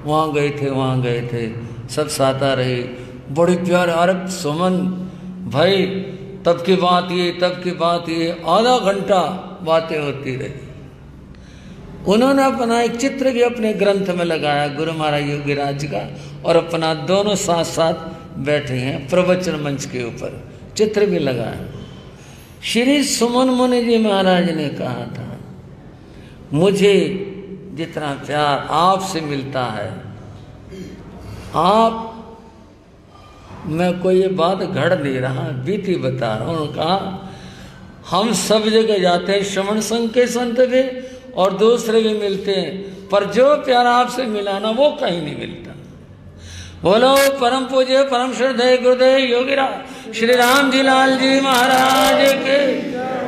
वहाँ गए थे, सब साता रही, बड़ी प्यार। अरे सुमन भाई तब की बात ये आधा घंटा बातें होती रही। उन्होंने अपना एक चित्र भी अपने ग्रंथ में लगाया गुरु महाराज योगीराज का, और अपना दोनों साथ साथ बैठे हैं प्रवचन मंच के ऊपर, चित्र भी लगाया। श्री सुमन मुनि जी महाराज ने कहा था, मुझे जितना प्यार आपसे मिलता है, आप, मैं कोई ये बात घड़ नहीं रहा, बीती बता रहा हूँ। कहा हम सब जगह जाते हैं, श्रवण संघ के संत भी और दूसरे भी मिलते हैं, पर जो प्यार आपसे मिला ना वो कहीं नहीं मिलता। बोलो परम पूज्य परम श्रद्धेय गुरुदेव योगीराज श्री राम जी लाल जी महाराज के,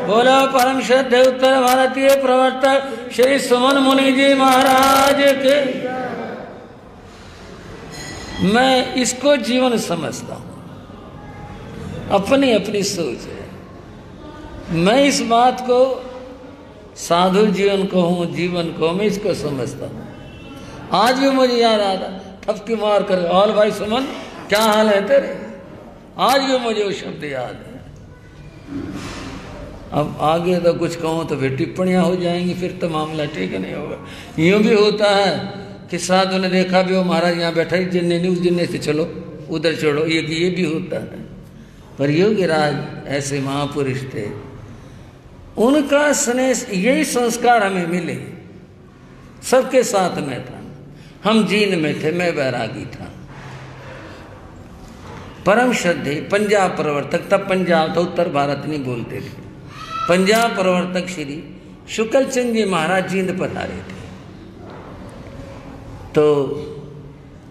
बोलो परम श्रद्धेय उत्तर भारतीय प्रवर्तक श्री सुमन मुनि जी महाराज के। मैं इसको जीवन समझता हूँ, अपनी अपनी सोच है। मैं इस बात को साधु जीवन को हूँ, जीवन को मैं इसको समझता हूँ। आज भी मुझे याद आता, थपकी मार कर, और भाई सुमन क्या हाल है तेरे, आज भी मुझे वो शब्द याद है। अब आगे तो कुछ कहूँ तो फिर टिप्पणियाँ हो जाएंगी, फिर तो मामला ठीक नहीं होगा। यूँ भी होता है कि साधु ने देखा भी वो महाराज यहाँ बैठा ही, जिन्ने नहीं, उस जिन्ने से चलो उधर चढ़ो, ये भी होता है। पर योगीराज ऐसे महापुरुष थे, उनका स्नेह, यही संस्कार हमें मिले, सबके साथ में था। हम जीन में थे, मैं बैरागी था। परम श्रद्धेय पंजाब प्रवर्तक, तब पंजाब था, उत्तर भारत नहीं बोलते थे, पंजाब प्रवर्तक श्री शुक्ल चंद जी महाराज जींद पधारे थे। तो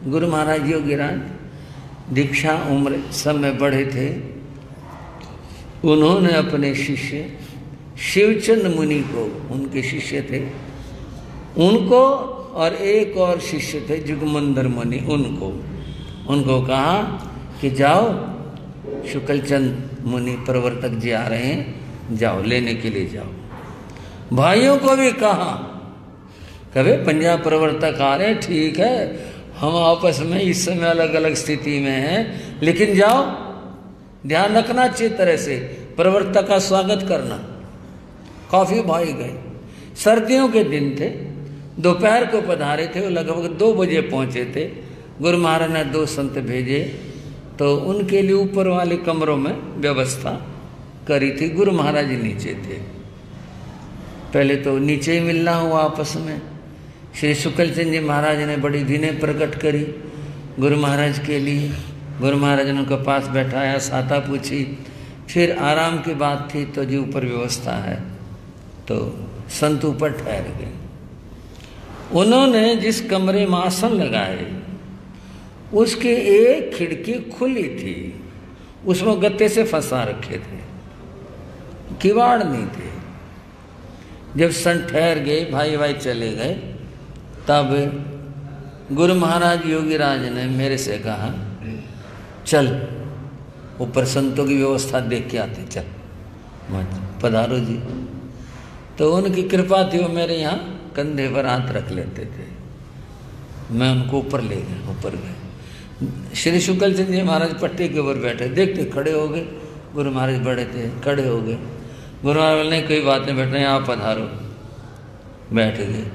गुरु महाराज योगीराज दीक्षा उम्र सब में बड़े थे। उन्होंने अपने शिष्य शिवचंद मुनि को, उनके शिष्य थे, उनको और एक और शिष्य थे जुगमंदर मुनि, उनको कहा कि जाओ शुक्लचंद मुनि प्रवर्तक जी आ रहे हैं, जाओ लेने के लिए जाओ। भाइयों को भी कहा, कभी पंजाब प्रवर्तक आ रहे, ठीक है, हम आपस में इस समय अलग अलग स्थिति में हैं, लेकिन जाओ, ध्यान रखना अच्छी तरह से, प्रवर्तक का स्वागत करना। काफी भाई गए। सर्दियों के दिन थे, दोपहर को पधारे थे, वो लगभग 2 बजे पहुंचे थे। गुरु महाराज ने 2 संत भेजे, तो उनके लिए ऊपर वाले कमरों में व्यवस्था करी थी। गुरु महाराज नीचे थे। पहले तो नीचे ही मिलना हुआ आपस में। श्री शुक्लचंद जी महाराज ने बड़ी विनय प्रकट करी गुरु महाराज के लिए। गुरु महाराज ने उनके पास बैठाया, साता पूछी, फिर आराम की बात थी तो जी ऊपर व्यवस्था है, तो संत ऊपर ठहर गए। उन्होंने जिस कमरे में आसन लगाए उसकी एक खिड़की खुली थी, उसमें गत्ते से फंसा रखे थे, किवाड़ नहीं थे। जब संत ठहर गए, भाई चले गए, तब गुरु महाराज योगीराज ने मेरे से कहा, चल ऊपर संतों की व्यवस्था देख के आते, चल पधारो जी। तो उनकी कृपा थी, वो मेरे यहाँ कंधे पर हाथ रख लेते थे, मैं उनको ऊपर ले गया। ऊपर गए, श्री शुक्लचंद जी महाराज पट्टी के ऊपर बैठे, देखते खड़े हो गए। गुरु महाराज बड़े थे, खड़े हो गए। गुरु महाराज ने कोई बात नहीं, बैठना, आप पधारो, बैठ गए।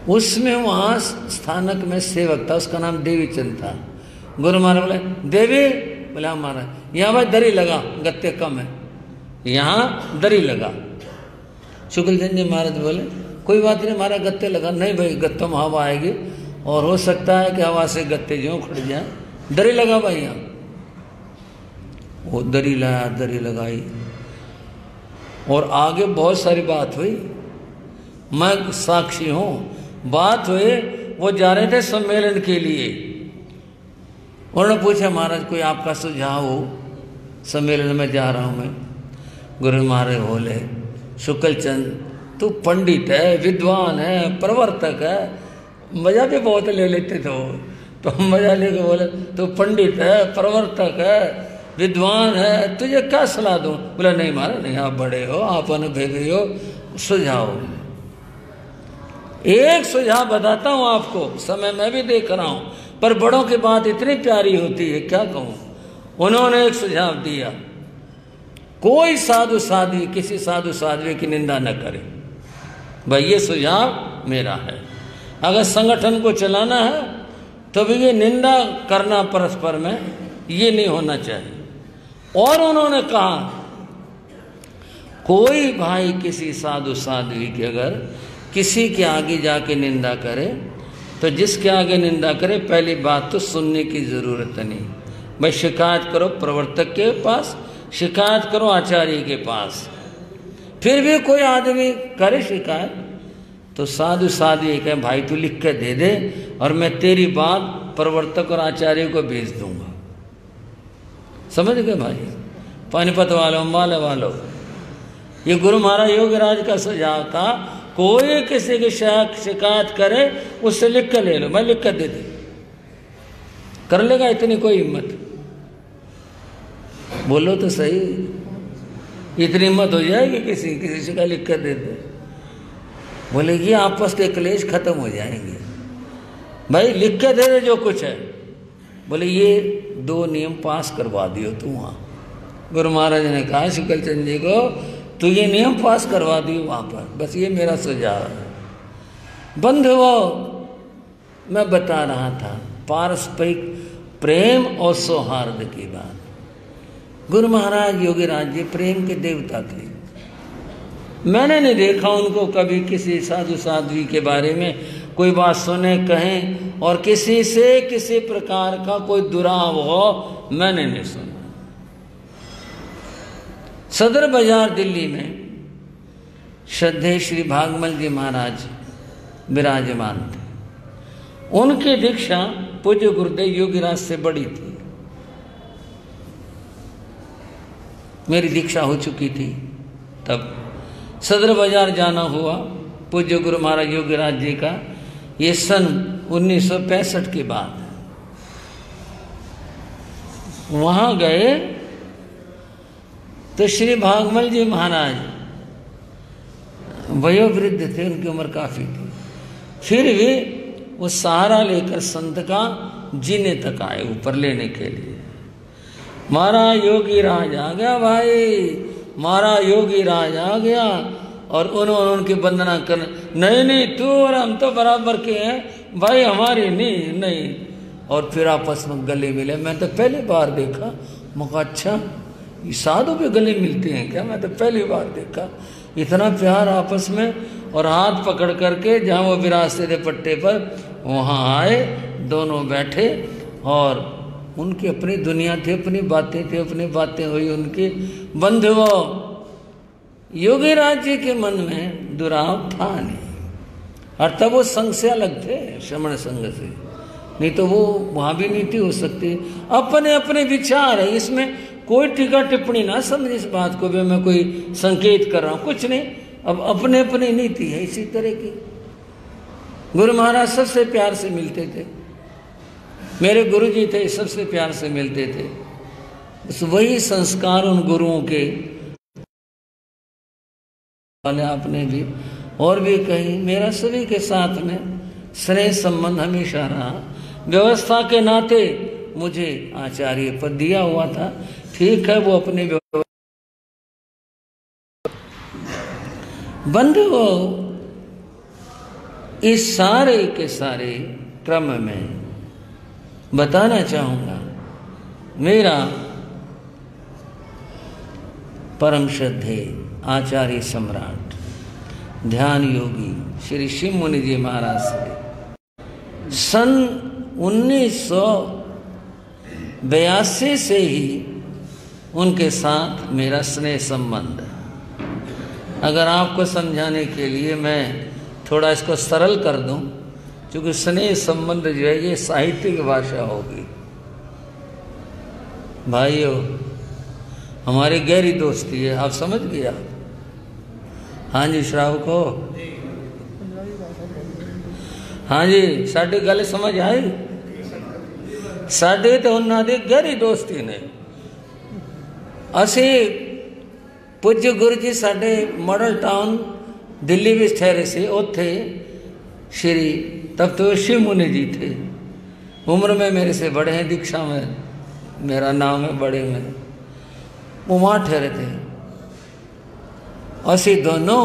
उसमें वहाँ स्थानक में सेवक था, उसका नाम देवीचंद था। गुरु महाराज बोले, देवी, बोले हाँ महाराज, यहाँ भाई दरी लगा, गत्ते कम है, यहाँ दरी लगा। शुक्लचंद जी महाराज बोले, कोई बात नहीं महाराज, गत्ते लगा। नहीं भाई, गत्तों में हवा आएगी और हो सकता है कि हवा से गत्ते जो उखड़ जाए, दरी लगा भाई यहाँ। वो दरी लाया, दरी लगाई, और आगे बहुत सारी बात हुई, मैं साक्षी हूँ। बात हुई, वो जा रहे थे सम्मेलन के लिए। उन्होंने पूछा, महाराज कोई आपका सुझाव हो, सम्मेलन में जा रहा हूँ मैं। गुरु महाराज बोले, शुक्लचंद तू पंडित है, विद्वान है, प्रवर्तक है, मजा भी बहुत ले लेते थे वो। तो मजा लेके बोले तू पंडित है, प्रवर्तक है, विद्वान है, तुझे क्या सलाह दूं? बोला नहीं महाराज नहीं, आप बड़े हो, आप अनुभवी हो, सुझाव। एक सुझाव बताता हूं आपको, समय मैं भी देख रहा हूं, पर बड़ों की बात इतनी प्यारी होती है, क्या कहूं। उन्होंने एक सुझाव दिया, कोई साधु साध्वी किसी साधु साध्वी की निंदा न करे। भाई ये सुझाव मेरा है। अगर संगठन को चलाना है तो भी ये निंदा करना परस्पर में ये नहीं होना चाहिए। और उन्होंने कहा कोई भाई किसी साधु साध्वी की अगर किसी के आगे जाके निंदा करे तो जिसके आगे निंदा करे पहली बात तो सुनने की जरूरत नहीं। भाई शिकायत करो प्रवर्तक के पास, शिकायत करो आचार्य के पास। फिर भी कोई आदमी करे शिकायत तो साधु साध्वी कहे भाई तू लिख के दे दे और मैं तेरी बात प्रवर्तक और आचार्य को भेज दूंगा। समझ गए भाई? पानीपत वालों, अम्बाला वालों, ये गुरु महाराज योगीराज का सुझाव था। कोई किसी की शिकायत करे उससे लिख के ले लो, मैं लिख कर दे दे। कर लेगा इतनी कोई हिम्मत? बोलो तो सही, इतनी हिम्मत हो जाएगी किसी से का लिख कर दे दे? बोले ये आपस के क्लेश खत्म हो जाएंगे। भाई लिख के दे दे जो कुछ है। बोले ये 2 नियम पास करवा दियो तू वहाँ। गुरु महाराज ने कहा शुक्लचंद जी को तो ये नियम पास करवा दियो वहाँ पर, बस ये मेरा सुझाव है। बंधुओं, मैं बता रहा था पारस्परिक प्रेम और सौहार्द की बात। गुरु महाराज योगीराज जी प्रेम के देवता थे। मैंने नहीं देखा उनको कभी किसी साधु साध्वी के बारे में कोई बात सुने कहें और किसी से किसी प्रकार का कोई दुराव हो, मैंने नहीं सुना। सदर बाजार दिल्ली में श्रद्धेय श्री भागमल जी महाराज विराजमान थे। उनकी दीक्षा पूज्य गुरुदेव योगीराज से बड़ी थी। मेरी दीक्षा हो चुकी थी तब सदर बाजार जाना हुआ पूज्य गुरु महाराज योगीराज जी का। ये सन 1965 के बाद वहां गए तो श्री भागमल जी महाराज वयोवृद्ध थे, उनकी उम्र काफी थी, फिर भी वो सहारा लेकर संत का जीने तक आए ऊपर लेने के लिए। महाराज योगीराज आ गया भाई, महाराज योगीराज आ गया और उन्होंने उनकी वंदना कर, नहीं नहीं तू और हम तो बराबर के हैं भाई, हमारी नहीं। और फिर आपस में गले मिले। मैं तो पहली बार देखा, मगर अच्छा ये साधु भी गले मिलते हैं क्या? मैं तो पहली बार देखा इतना प्यार आपस में। और हाथ पकड़ करके जहाँ वो विराजते थे पट्टे पर वहाँ आए, दोनों बैठे और उनकी अपनी दुनिया थी, अपनी बातें थी, अपनी बातें हुई उनकी। बंधुओं, योगीराज जी के मन में दुराव था नहीं, और तब वो संघ से अलग थे, श्रमण संघ से, नहीं तो वो वहाँ भी नहीं थी हो सकती। अपने अपने विचार है, इसमें कोई टीका टिप्पणी ना समझ इस बात को भी मैं कोई संकेत कर रहा हूँ, कुछ नहीं। अब अपने अपनी नीति है इसी तरह की। गुरु महाराज सबसे प्यार से मिलते थे, मेरे गुरु जी थे, सबसे प्यार से मिलते थे। बस वही संस्कार उन गुरुओं के वाले आपने भी और भी कही। मेरा सभी के साथ में स्नेह संबंध हमेशा रहा। व्यवस्था के नाते मुझे आचार्य पद दिया हुआ था, ठीक है, वो अपने बंधुओं, इस सारे के सारे क्रम में बताना चाहूंगा, मेरा परम श्रद्धेय आचार्य सम्राट ध्यान योगी श्री शिव मुनि जी महाराज से सन 1982 से ही उनके साथ मेरा स्नेह संबंध है। अगर आपको समझाने के लिए मैं थोड़ा इसको सरल कर दूं, क्योंकि स्नेह संबंध जो है ये साहित्यिक भाषा होगी। भाइयों, हमारी गहरी दोस्ती है, आप समझ गया। हाँ जी श्रावक हो, हाँ जी साड़ी गल समझ आई। साढ़े तो उन्होंने गहरी दोस्ती ने। असी पूज्य गुरु जी साढ़े मॉडल टाउन दिल्ली में ठहरे से, उथे श्री तप्तवर्षी मुनि जी थे, उम्र में मेरे से बड़े हैं, दीक्षा में मेरा नाम है बड़े में, वो वहाँ ठहरे थे। असी दोनों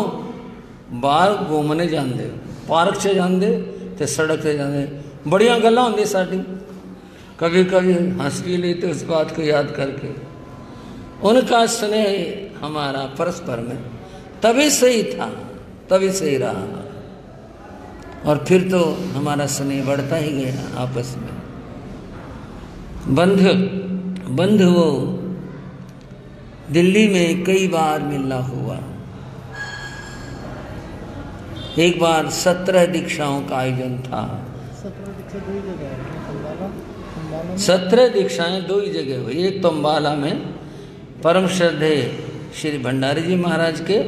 बाहर घूमने जाते, पार्क से जाते तो सड़क से जाते, बढ़िया गल्लां होंदी साडी, कभी कभी हंस भी लेते उस बात को याद करके। उनका स्नेह हमारा परस्पर में तभी सही था, तभी सही रहा, और फिर तो हमारा स्नेह बढ़ता ही गया आपस में। बंधु वो दिल्ली में कई बार मिलना हुआ। एक बार 17 दीक्षाओं का आयोजन था। 17 दीक्षाएं 2 ही जगह हुई, एक तो अम्बाला में परम श्रद्धेय श्री भंडारी जी महाराज के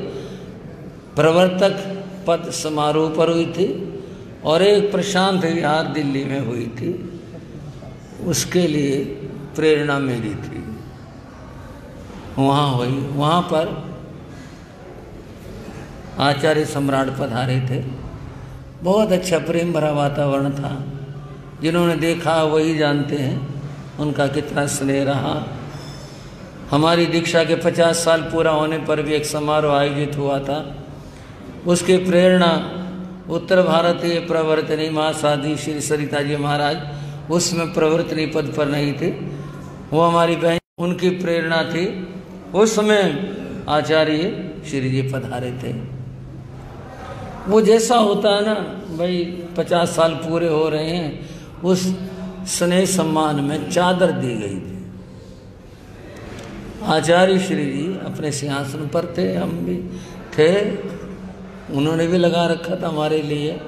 प्रवर्तक पद समारोह पर हुई थी, और एक प्रशांत विहार दिल्ली में हुई थी, उसके लिए प्रेरणा मेरी थी, वहाँ हुई। वहाँ पर आचार्य सम्राट पधारे थे, बहुत अच्छा प्रेम भरा वातावरण था। जिन्होंने देखा वही जानते हैं उनका कितना स्नेह रहा। हमारी दीक्षा के 50 साल पूरा होने पर भी एक समारोह आयोजित हुआ था, उसकी प्रेरणा उत्तर भारतीय प्रवर्तनी महासाधी श्री सरिता जी महाराज उसमें प्रवर्तनी पद पर नहीं थे, वो हमारी बहन, उनकी प्रेरणा थी। उस समय आचार्य श्री जी पधारे थे। वो जैसा होता है ना भाई, 50 साल पूरे हो रहे हैं, उस स्नेह सम्मान में चादर दी गई थी। आचार्य श्री जी अपने सिंहासन पर थे, हम भी थे, उन्होंने भी लगा रखा था हमारे लिए।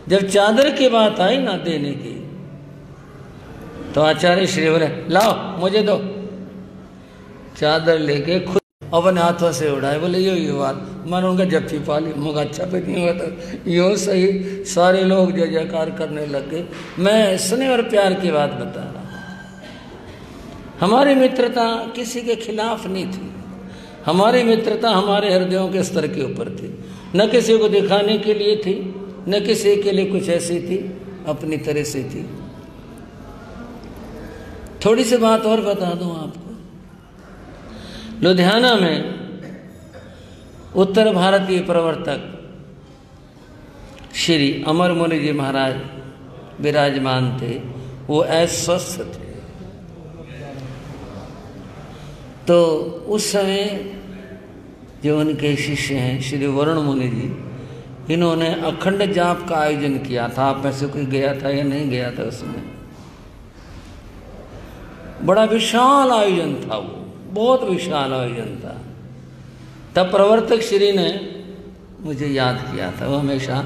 जब चादर की बात आई ना देने की, तो आचार्य श्री बोले लाओ मुझे दो। चादर लेके खुद अपने हाथों से उड़ाए, बोले यो बात, मैंने उनका जप्फी पा ली। मुझे अच्छा पे नहीं हुआ तो यो सही, सारे लोग जय जयकार करने लग गए। मैं स्नेह और प्यार की बात बता रहा। हमारी मित्रता किसी के खिलाफ नहीं थी, हमारी मित्रता हमारे हृदयों के स्तर के ऊपर थी, न किसी को दिखाने के लिए थी, न किसी के लिए कुछ ऐसी थी, अपनी तरह से थी। थोड़ी सी बात और बता दूं आपको। लुधियाना में उत्तर भारतीय प्रवर्तक श्री अमर मुनि जी महाराज विराजमान थे, वो अस्वस्थ थे। तो उस समय जो उनके शिष्य हैं श्री वरुण मुनि जी, इन्होंने अखंड जाप का आयोजन किया था। आप में से कोई गया था या नहीं गया था? उसमें बड़ा विशाल आयोजन था, वो बहुत विशाल आयोजन था। तब प्रवर्तक श्री ने मुझे याद किया था, वो हमेशा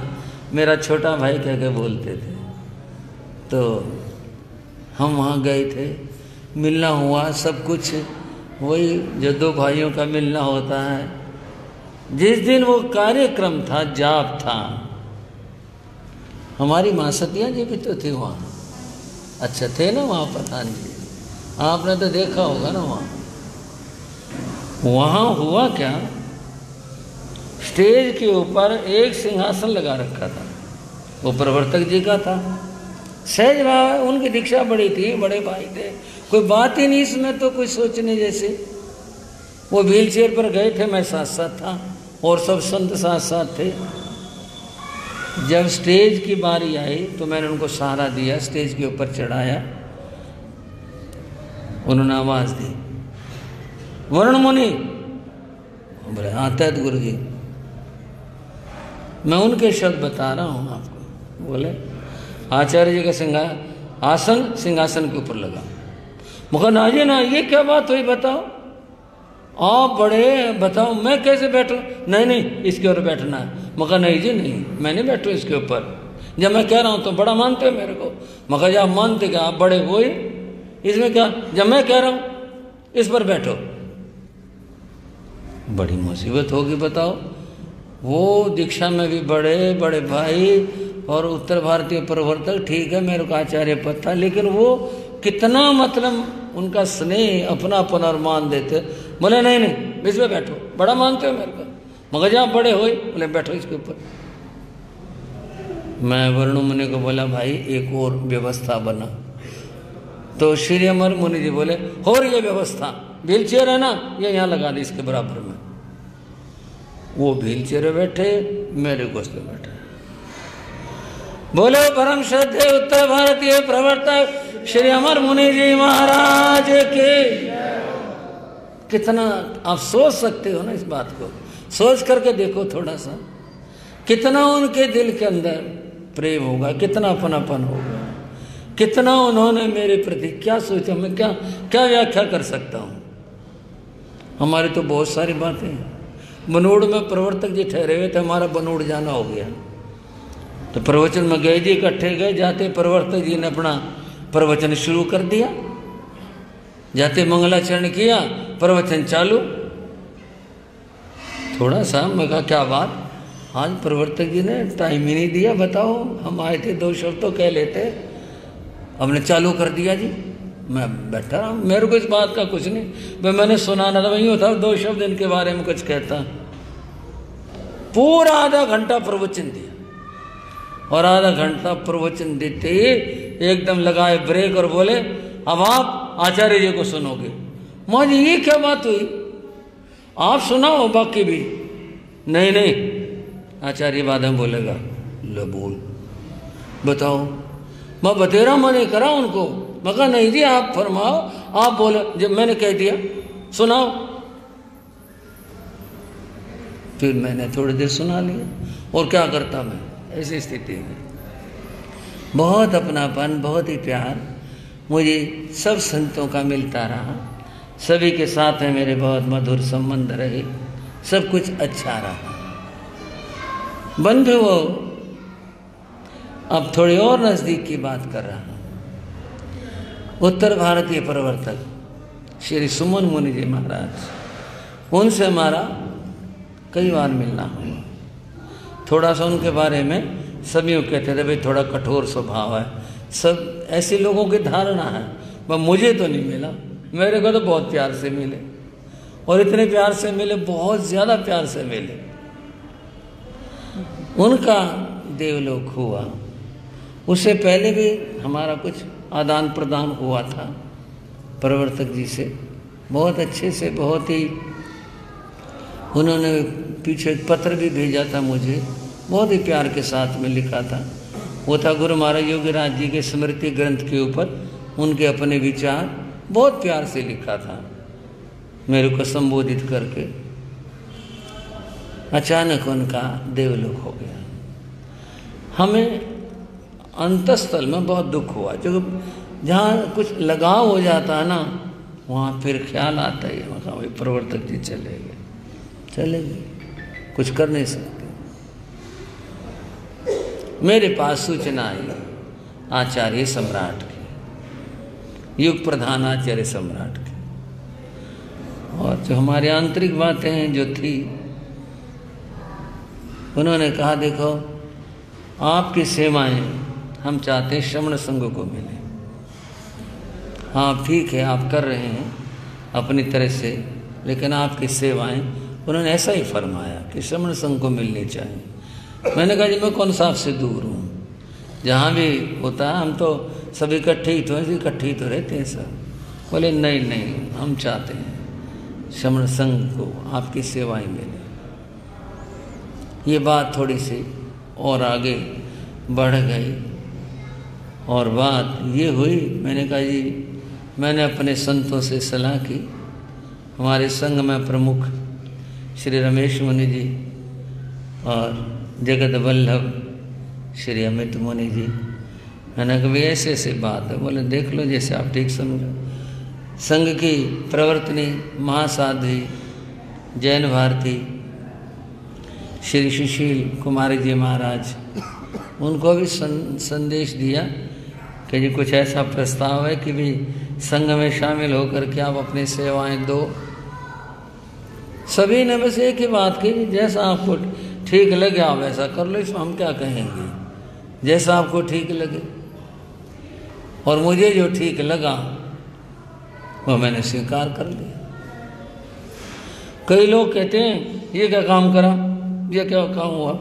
मेरा छोटा भाई कह के बोलते थे। तो हम वहाँ गए थे, मिलना हुआ, सब कुछ वही जो दो भाइयों का मिलना होता है। जिस दिन वो कार्यक्रम था, जाप था, हमारी माँ सतिया जी भी तो थी वहाँ। अच्छा थे ना वहाँ प्रधान जी, आपने तो देखा होगा ना वहाँ। वहाँ हुआ क्या, स्टेज के ऊपर एक सिंहासन लगा रखा था, वो प्रवर्तक जी का था। सहज भाव, उनकी दीक्षा बड़ी थी, बड़े भाई थे, कोई बात ही नहीं इसमें तो कोई सोचने जैसे। वो व्हील चेयर पर गए थे, मैं साथ साथ था, और सब संत साथ साथ थे। जब स्टेज की बारी आई तो मैंने उनको सहारा दिया, स्टेज के ऊपर चढ़ाया। उन्होंने आवाज़ दी, वरुण मुनि। बोले हाँ तैत गुरु जी। मैं उनके शब्द बता रहा हूँ आपको। बोले आचार्य जी का आसन सिंहासन के ऊपर लगा। मुझे ना जी ना, ये क्या बात हुई बताओ, आप बड़े, बताओ मैं कैसे बैठूं? नहीं नहीं, इसके ऊपर बैठना है। मगर नहीं जी नहीं, मैं नहीं बैठूं इसके ऊपर। जब मैं कह रहा हूं तो बड़ा मानते हो मेरे को। मगर जब आप मानते क्या, आप बड़े हो ही, इसमें क्या, जब मैं कह रहा हूं इस पर बैठो। बड़ी मुसीबत होगी बताओ। वो दीक्षा में भी बड़े बड़े भाई और उत्तर भारतीय प्रवर्तक, ठीक है मेरे को आचार्य पद था, लेकिन वो कितना मतलब उनका स्नेह अपनापन और मान देते। बोले नहीं नहीं इसमें बैठो, बड़ा मानते हो मेरे को, मगर जब आप बड़े हो, बोले बैठो इसके ऊपर। मैं वरुण मुनि को बोला भाई एक और व्यवस्था बना। तो श्री अमर मुनि जी बोले हो रही है व्यवस्था, व्हील चेयर है ना, ये यहाँ लगा दी इसके बराबर में। वो व्हील चेयर बैठे, मेरे गोश्त पे बैठे। बोले परम श्रद्धेय उत्तर भारतीय प्रवर्तक श्री अमर मुनि जी महाराज के। कितना आप सोच सकते हो ना इस बात को, सोच करके देखो थोड़ा सा, कितना उनके दिल के अंदर प्रेम होगा, कितना अपनापन होगा, कितना उन्होंने मेरे प्रति क्या सोचा। मैं क्या क्या व्याख्या कर सकता हूँ। हमारी तो बहुत सारी बातें हैं। बनूड़ में प्रवर्तक जी ठहरे हुए थे, हमारा बनूड़ जाना हो गया, तो प्रवचन में गए जी, इकट्ठे गए। जाते प्रवर्तक जी ने अपना प्रवचन शुरू कर दिया, जाते मंगलाचरण किया, प्रवचन चालू। थोड़ा सा मैं कहा क्या बात, आज प्रवर्तक जी ने टाइम ही नहीं दिया, बताओ हम आए थे 2 शब्द तो कह लेते, हमने चालू कर दिया जी। मैं बैठा रहा, मेरे को इस बात का कुछ नहीं, भाई मैंने सुना ना था, वही होता 2 शब्द इनके बारे में कुछ कहता। पूरा आधा घंटा प्रवचन दिया, और आधा घंटा प्रवचन देते ही एकदम लगाए ब्रेक और बोले अब आप आचार्य जी को सुनोगे। माँ जी ये क्या बात हुई, आप सुनाओ बाकी भी। नहीं नहीं आचार्य बाद में बोलेगा। लो बोल बताओ। मैं बतेरा मैंने करा उनको, मैं कहा नहीं जी आप फरमाओ, आप बोले, जब मैंने कह दिया सुनाओ। फिर मैंने थोड़ी देर सुना लिया, और क्या करता मैं ऐसी स्थिति में। बहुत अपनापन, बहुत ही प्यार मुझे सब संतों का मिलता रहा, सभी के साथ में मेरे बहुत मधुर संबंध रहे, सब कुछ अच्छा रहा। बंधुओं अब थोड़ी और नज़दीक की बात कर रहा हूँ। उत्तर भारतीय प्रवर्तक श्री सुमन मुनि जी महाराज, उनसे हमारा कई बार मिलना हुआ। थोड़ा सा उनके बारे में सभी कहते थे भाई थोड़ा कठोर स्वभाव है, सब ऐसे लोगों की धारणा है, पर मुझे तो नहीं मिला। मेरे को तो बहुत प्यार से मिले, और इतने प्यार से मिले, बहुत ज़्यादा प्यार से मिले। उनका देवलोक हुआ, उससे पहले भी हमारा कुछ आदान प्रदान हुआ था प्रवर्तक जी से, बहुत अच्छे से, बहुत ही। उन्होंने पीछे एक पत्र भी भेजा था मुझे, बहुत ही प्यार के साथ में लिखा था। वो था गुरु महाराज योगीराज जी के स्मृति ग्रंथ के ऊपर उनके अपने विचार, बहुत प्यार से लिखा था मेरे को संबोधित करके। अचानक उनका देवलोक हो गया। हमें अंतस्थल में बहुत दुख हुआ, जो जहाँ कुछ लगाव हो जाता है ना, वहाँ फिर ख्याल आता है भाई प्रवर्तक जी चले गए, कुछ कर नहीं सकते। मेरे पास सूचना आई आचार्य सम्राट की, युग प्रधान आचार्य सम्राट की, और जो हमारी आंतरिक बातें जो थी, उन्होंने कहा देखो आपकी सेवाएं हम चाहते हैं श्रमण संघ को मिले। हाँ ठीक है आप कर रहे हैं अपनी तरह से, लेकिन आपकी सेवाएं, उन्होंने ऐसा ही फरमाया कि श्रमण संघ को मिलनी चाहिए। मैंने कहा जी मैं कौन सा आपसे दूर हूँ, जहाँ भी होता है हम तो सभी इकट्ठे ही तो इकट्ठे ही तो रहते हैं सब। बोले नहीं नहीं हम चाहते हैं श्रमण संघ को आपकी सेवाएं मिले। ये बात थोड़ी सी और आगे बढ़ गई, और बात ये हुई, मैंने कहा जी मैंने अपने संतों से सलाह की। हमारे संघ में प्रमुख श्री रमेश मुनि जी और जगत वल्लभ श्री अमित मुनि जी, मैंने कहा ऐसे ऐसे बात है। बोले देख लो जैसे आप ठीक समझो। संघ की प्रवर्तनी महासाध्वी जैन भारती श्री सुशील कुमारी जी महाराज, उनको भी संदेश दिया कि जी कुछ ऐसा प्रस्ताव है कि भी संघ में शामिल होकर के आप अपनी सेवाएं दो। सभी ने बस एक ही बात की, जैसा आपको ठीक लगे आप वैसा कर लो, इसमें हम क्या कहेंगे, जैसा आपको ठीक लगे। और मुझे जो ठीक लगा वो मैंने स्वीकार कर लिया। कई लोग कहते हैं ये क्या काम करा, ये क्या काम हुआ।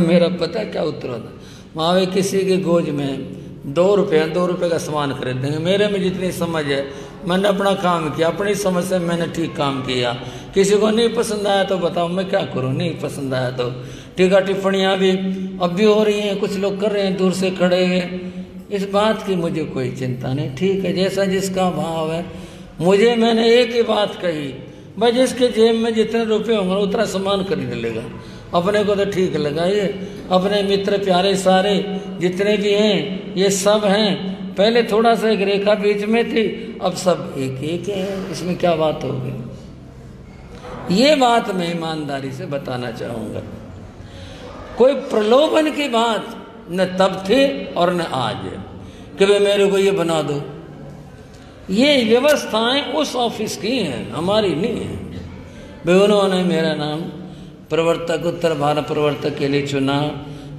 मेरा पता क्या उत्तर होता, वहाँ किसी के गोज में 2 रुपये का सामान खरीद देंगे। मेरे में जितनी समझ है मैंने अपना काम किया, अपनी समझ से मैंने ठीक काम किया। किसी को नहीं पसंद आया तो बताओ मैं क्या करूँ, नहीं पसंद आया तो। टीका टिप्पणियाँ भी अब भी हो रही हैं, कुछ लोग कर रहे हैं दूर से खड़े हुए। इस बात की मुझे कोई चिंता नहीं, ठीक है, जैसा जिसका भाव है। मुझे मैंने एक ही बात कही, भाई जिसके जेब में जितने रुपए होंगे उतना सामान खरीद लेगा। अपने को तो ठीक लगा, ये अपने मित्र प्यारे सारे जितने भी हैं ये सब हैं। पहले थोड़ा सा एक रेखा बीच में थी, अब सब एक एक है, इसमें क्या बात होगी। ये बात मैं ईमानदारी से बताना चाहूँगा। कोई प्रलोभन की बात न तब थी और न आज है कि भाई मेरे को ये बना दो। ये व्यवस्थाएं उस ऑफिस की हैं, हमारी नहीं है। भाई उन्होंने मेरा नाम प्रवर्तक, उत्तर भारत प्रवर्तक के लिए चुना,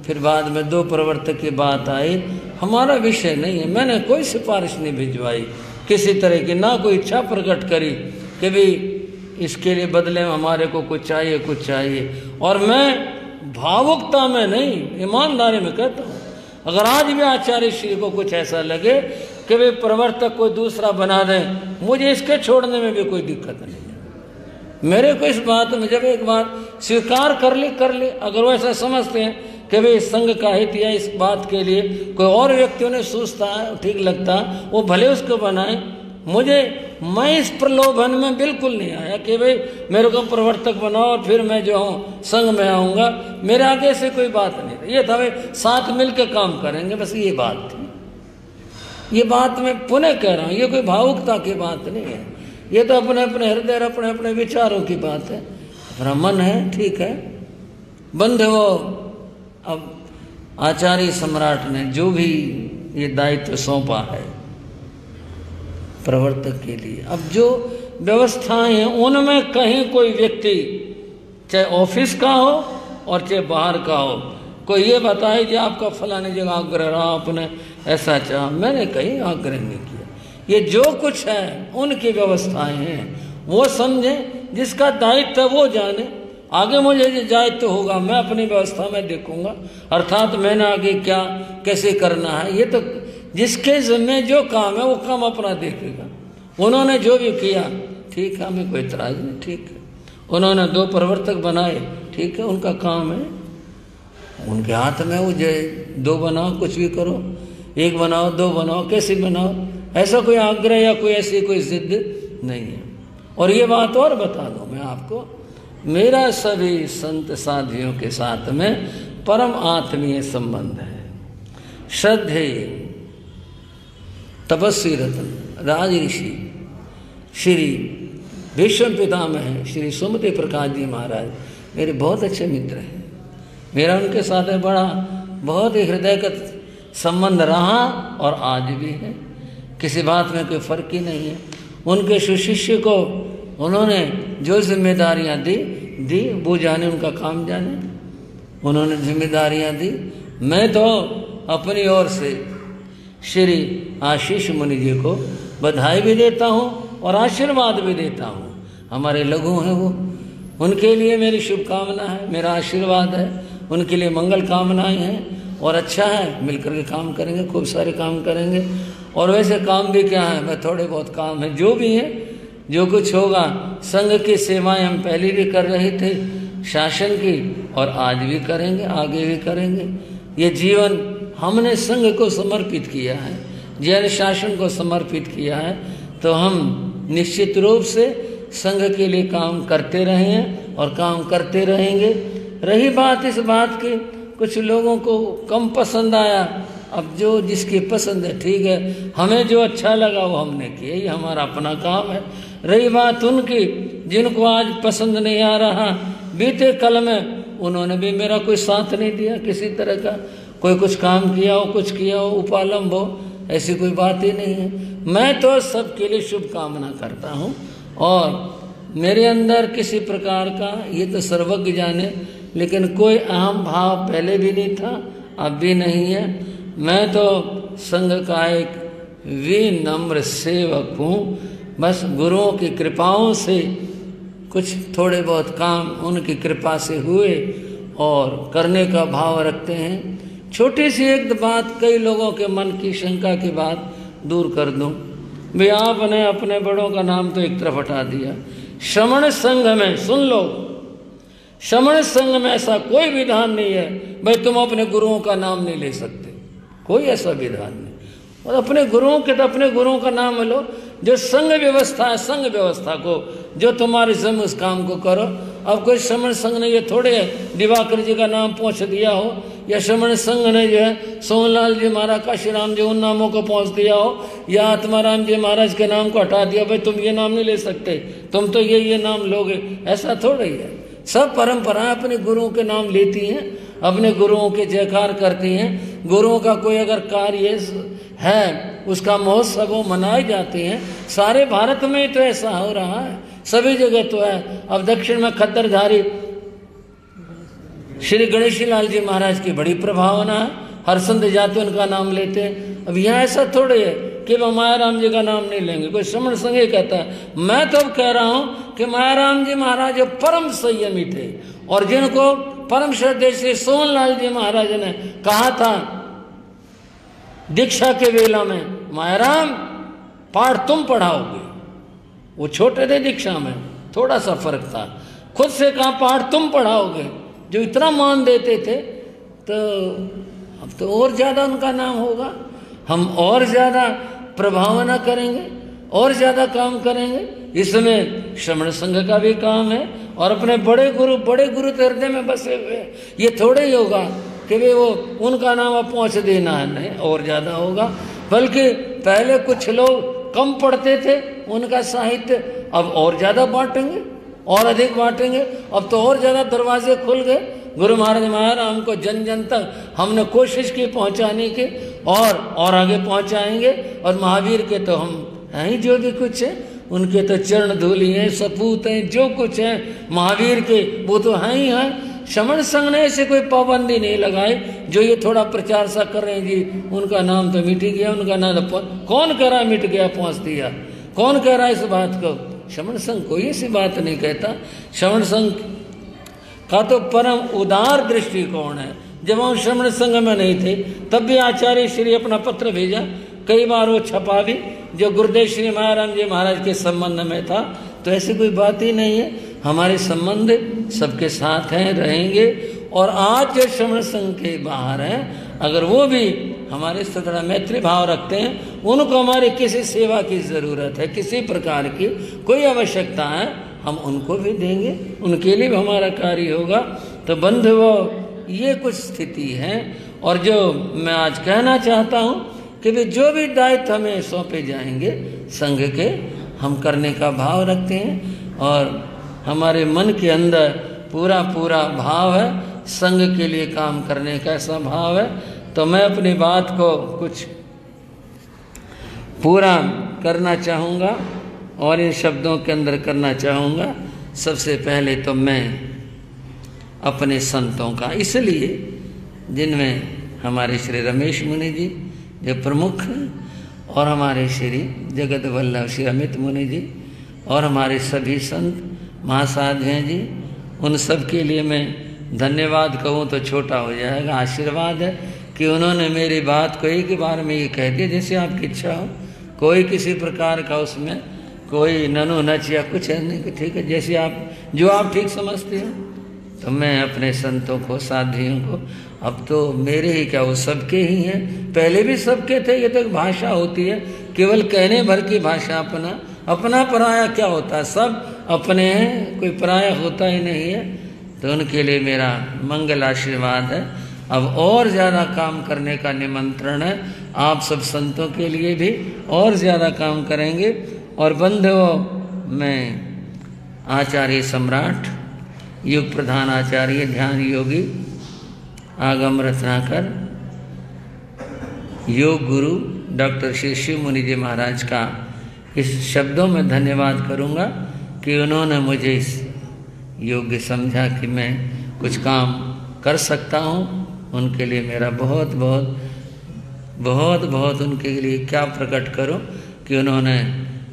फिर बाद में 2 प्रवर्तक की बात आई, हमारा विषय नहीं है। मैंने कोई सिफारिश नहीं भिजवाई किसी तरह की, ना कोई इच्छा प्रकट करी कि भाई इसके लिए बदले में हमारे को कुछ चाहिए। और मैं भावुकता में नहीं, ईमानदारी में कहता हूँ, अगर आज भी आचार्य श्री को कुछ ऐसा लगे कि वे प्रवर्तक को दूसरा बना दें, मुझे इसके छोड़ने में भी कोई दिक्कत नहीं है। मेरे को इस बात में जब एक बार स्वीकार कर ली। अगर वो ऐसा समझते हैं कि वे संघ का हित या इस बात के लिए कोई और व्यक्ति उन्हें सोचता है ठीक लगता, वो भले उसको बनाए। मैं इस प्रलोभन में बिल्कुल नहीं आया कि भाई मेरे को प्रवर्तक बनाओ और फिर मैं जो हूँ संघ में आऊँगा। मेरे आगे से कोई बात नहीं थी, ये था भाई साथ मिलकर काम करेंगे, बस ये बात थी। ये बात मैं पुनः कह रहा हूँ, ये कोई भावुकता की बात नहीं है, ये तो अपने अपने हृदय अपने अपने विचारों की बात है। अपना मन है, ठीक है, बंद हो। अब आचार्य सम्राट ने जो भी ये दायित्व सौंपा है प्रवर्तक के लिए, अब जो व्यवस्थाएं हैं उनमें कहीं कोई व्यक्ति चाहे ऑफिस का हो और चाहे बाहर का हो, कोई ये बताए कि आपका फलाने जगह आग्रह रहा, आपने ऐसा चाहा, मैंने कहीं आग्रह नहीं किया। ये जो कुछ है उनकी व्यवस्थाएं हैं, वो समझें, जिसका दायित्व है वो जाने। आगे मुझे जो दायित्व होगा मैं अपनी व्यवस्था में देखूंगा, अर्थात मैंने आगे क्या कैसे करना है, ये तो जिसके ज़िम्मे जो काम है वो काम अपना देखेगा। उन्होंने जो भी किया ठीक है, हमें कोई इतराज़ नहीं, ठीक है। उन्होंने 2 प्रवर्तक बनाए, ठीक है, उनका काम है, उनके हाथ में वो जो 2 बनाओ, कुछ भी करो, 1 बनाओ 2 बनाओ, कैसे बनाओ, ऐसा कोई आग्रह या कोई ऐसी कोई जिद नहीं है। और ये बात और बता दूं मैं आपको, मेरा सभी संत साधियों के साथ में परम आत्मीय संबंध है। श्रद्धेय तपस्वी रत्न राज ऋषि श्री भीष्म पितामह श्री सुमति प्रकाश जी महाराज मेरे बहुत अच्छे मित्र हैं। मेरा उनके साथ बड़ा बहुत ही हृदयगत संबंध रहा और आज भी है, किसी बात में कोई फर्क ही नहीं है। उनके सुशिष्य को उन्होंने जो जिम्मेदारियां दी वो जाने, उनका काम जाने, उन्होंने जिम्मेदारियां दी। मैं तो अपनी ओर से श्री आशीष मुनि जी को बधाई भी देता हूँ और आशीर्वाद भी देता हूँ। हमारे लघु हैं वो, उनके लिए मेरी शुभकामना है, मेरा आशीर्वाद है, उनके लिए मंगल कामनाएं हैं। और अच्छा है, मिलकर के काम करेंगे, खूब सारे काम करेंगे। और वैसे काम भी क्या है, मैं थोड़े बहुत काम है जो भी है, जो कुछ होगा, संघ की सेवाएं हम पहले भी कर रहे थे, शासन की, और आज भी करेंगे, आगे भी करेंगे। ये जीवन हमने संघ को समर्पित किया है, जैन शासन को समर्पित किया है, तो हम निश्चित रूप से संघ के लिए काम करते रहे हैं और काम करते रहेंगे। रही बात इस बात की, कुछ लोगों को कम पसंद आया, अब जो जिसकी पसंद है ठीक है, हमें जो अच्छा लगा वो हमने किया, ये हमारा अपना काम है। रही बात उनकी जिनको आज पसंद नहीं आ रहा, बीते कल में उन्होंने भी मेरा कोई साथ नहीं दिया किसी तरह का, कोई कुछ काम किया हो, कुछ किया हो, उपालंब हो, ऐसी कोई बात ही नहीं है। मैं तो सबके लिए शुभकामना करता हूँ और मेरे अंदर किसी प्रकार का, ये तो सर्वज्ञ जाने, लेकिन कोई अहम भाव पहले भी नहीं था, अब भी नहीं है। मैं तो संघ का एक विनम्र सेवक हूँ। बस गुरुओं की कृपाओं से कुछ थोड़े बहुत काम उनकी कृपा से हुए और करने का भाव रखते हैं। छोटी सी एक बात कई लोगों के मन की शंका की बात दूर कर दूं। भाई आपने अपने बड़ों का नाम तो एक तरफ हटा दिया। श्रमण संघ में सुन लो, श्रमण संघ में ऐसा कोई विधान नहीं है भाई तुम अपने गुरुओं का नाम नहीं ले सकते, कोई ऐसा विधान नहीं। और अपने गुरुओं के तो अपने गुरुओं का नाम लो। जो संघ व्यवस्था है, संघ व्यवस्था को जो तुम्हारे समय उस काम को करो। अब कोई श्रमण संघ ने ये थोड़े दिवाकर जी का नाम पहुँच दिया हो, या श्रमण संघ ने जो है सोहनलाल जी महाराज, काशीराम जी, उन नामों को पहुँच दिया हो, या आत्माराम जी महाराज के नाम को हटा दिया भाई तुम ये नाम नहीं ले सकते, तुम तो ये नाम लोगे। ऐसा थोड़ा ही है। सब परंपराएं अपने गुरुओं के नाम लेती हैं, अपने गुरुओं के जयकार करती हैं। गुरुओं का कोई अगर कार्य है उसका महोत्सव वो मनाए जाते हैं। सारे भारत में तो ऐसा हो रहा है, सभी जगह तो है। अब दक्षिण में खद्दरधारी श्री गणेश लाल जी महाराज की बड़ी प्रभावना है, हर संत जाति उनका नाम लेते हैं। अब यहाँ ऐसा थोड़े है कि वह मायाराम जी का नाम नहीं लेंगे। कोई श्रमण संघ कहता है, मैं तो अब कह रहा हूँ कि मायाराम जी महाराज परम संयमी थे, और जिनको परम श्रद्धेय श्री सोहनलाल जी महाराज ने कहा था दीक्षा के वेला में, मायाराम पाठ तुम पढ़ाओगे। वो छोटे थे दीक्षा में, थोड़ा सा फर्क था। खुद से कहा पाठ तुम पढ़ाओगे, जो इतना मान देते थे। तो अब तो और ज्यादा उनका नाम होगा, हम और ज्यादा प्रभावना करेंगे, और ज्यादा काम करेंगे। इसमें श्रमण संघ का भी काम है, और अपने बड़े गुरु तो हृदय में बसे हुए। ये थोड़े ही होगा कि वे वो उनका नाम अब पहुँच देना है, नहीं, और ज़्यादा होगा। बल्कि पहले कुछ लोग कम पढ़ते थे, उनका साहित्य अब और ज़्यादा बांटेंगे, और अधिक बांटेंगे। अब तो और ज़्यादा दरवाजे खुल गए। गुरु महाराज मायाराम को जन जन तक हमने कोशिश की पहुँचाने की, और आगे पहुँचाएंगे। और महावीर के तो हम हैं ही, जो भी कुछ है उनके तो चरण धूलि हैं, सपूत हैं, जो कुछ है महावीर के वो तो हैं ही हैं। श्रमण संघ ने ऐसे कोई पाबंदी नहीं लगाई। जो ये थोड़ा प्रचार सा कर रहे हैं जी उनका नाम तो मिट गया, उनका नाम तो कौन कह रहा मिट गया, पहुँच दिया, कौन कह रहा है इस बात को? श्रमण संघ कोई ऐसी बात नहीं कहता। श्रमण संघ का तो परम उदार दृष्टिकोण है। जब हम श्रमण संघ में नहीं थे तब भी आचार्य श्री अपना पत्र भेजा, कई बार वो छपा भी, जो गुरुदेव श्री मायाराम जी महाराज के संबंध में था। तो ऐसी कोई बात ही नहीं है। हमारे संबंध सबके साथ हैं, रहेंगे। और आज जो श्रमण संघ के बाहर हैं, अगर वो भी हमारे साथ मैत्री भाव रखते हैं, उनको हमारी किसी सेवा की ज़रूरत है, किसी प्रकार की कोई आवश्यकता है, हम उनको भी देंगे, उनके लिए भी हमारा कार्य होगा। तो बंधुओं, ये कुछ स्थिति है। और जो मैं आज कहना चाहता हूँ कि वे जो भी दायित्व हमें सौंपे जाएंगे संघ के, हम करने का भाव रखते हैं। और हमारे मन के अंदर पूरा भाव है, संघ के लिए काम करने का ऐसा भाव है। तो मैं अपनी बात को कुछ पूरा करना चाहूँगा, और इन शब्दों के अंदर करना चाहूँगा। सबसे पहले तो मैं अपने संतों का, इसलिए जिनमें हमारे श्री रमेश मुनि जी जो प्रमुख हैं, और हमारे श्री जगत वल्लभ श्री अमित मुनि जी, और हमारे सभी संत महासाध्य हैं जी, उन सब के लिए मैं धन्यवाद कहूँ तो छोटा हो जाएगा। आशीर्वाद है कि उन्होंने मेरी बात को एक ही बार में ये कह दिया, जैसे आपकी इच्छा हो। कोई किसी प्रकार का उसमें कोई ननु नच या कुछ है नहीं, ठीक है, जैसे आप जो आप ठीक समझते हो। तो मैं अपने संतों को, साधियों को, अब तो मेरे ही क्या, वो सबके ही हैं, पहले भी सबके थे। ये तो एक भाषा होती है, केवल कहने भर की भाषा। अपना पराया क्या होता है, सब अपने हैं, कोई पराया होता ही नहीं है। तो उनके लिए मेरा मंगल आशीर्वाद है। अब और ज़्यादा काम करने का निमंत्रण है, आप सब संतों के लिए भी और ज़्यादा काम करेंगे। और बंधुओं, मैं आचार्य सम्राट, युग प्रधान आचार्य ध्यान योगी आगम रत्नाकर, योग गुरु डॉक्टर श्री शिव मुनि जी महाराज का इस शब्दों में धन्यवाद करूंगा कि उन्होंने मुझे इस योग्य समझा कि मैं कुछ काम कर सकता हूँ। उनके लिए मेरा बहुत बहुत बहुत बहुत उनके लिए क्या प्रकट करूं कि उन्होंने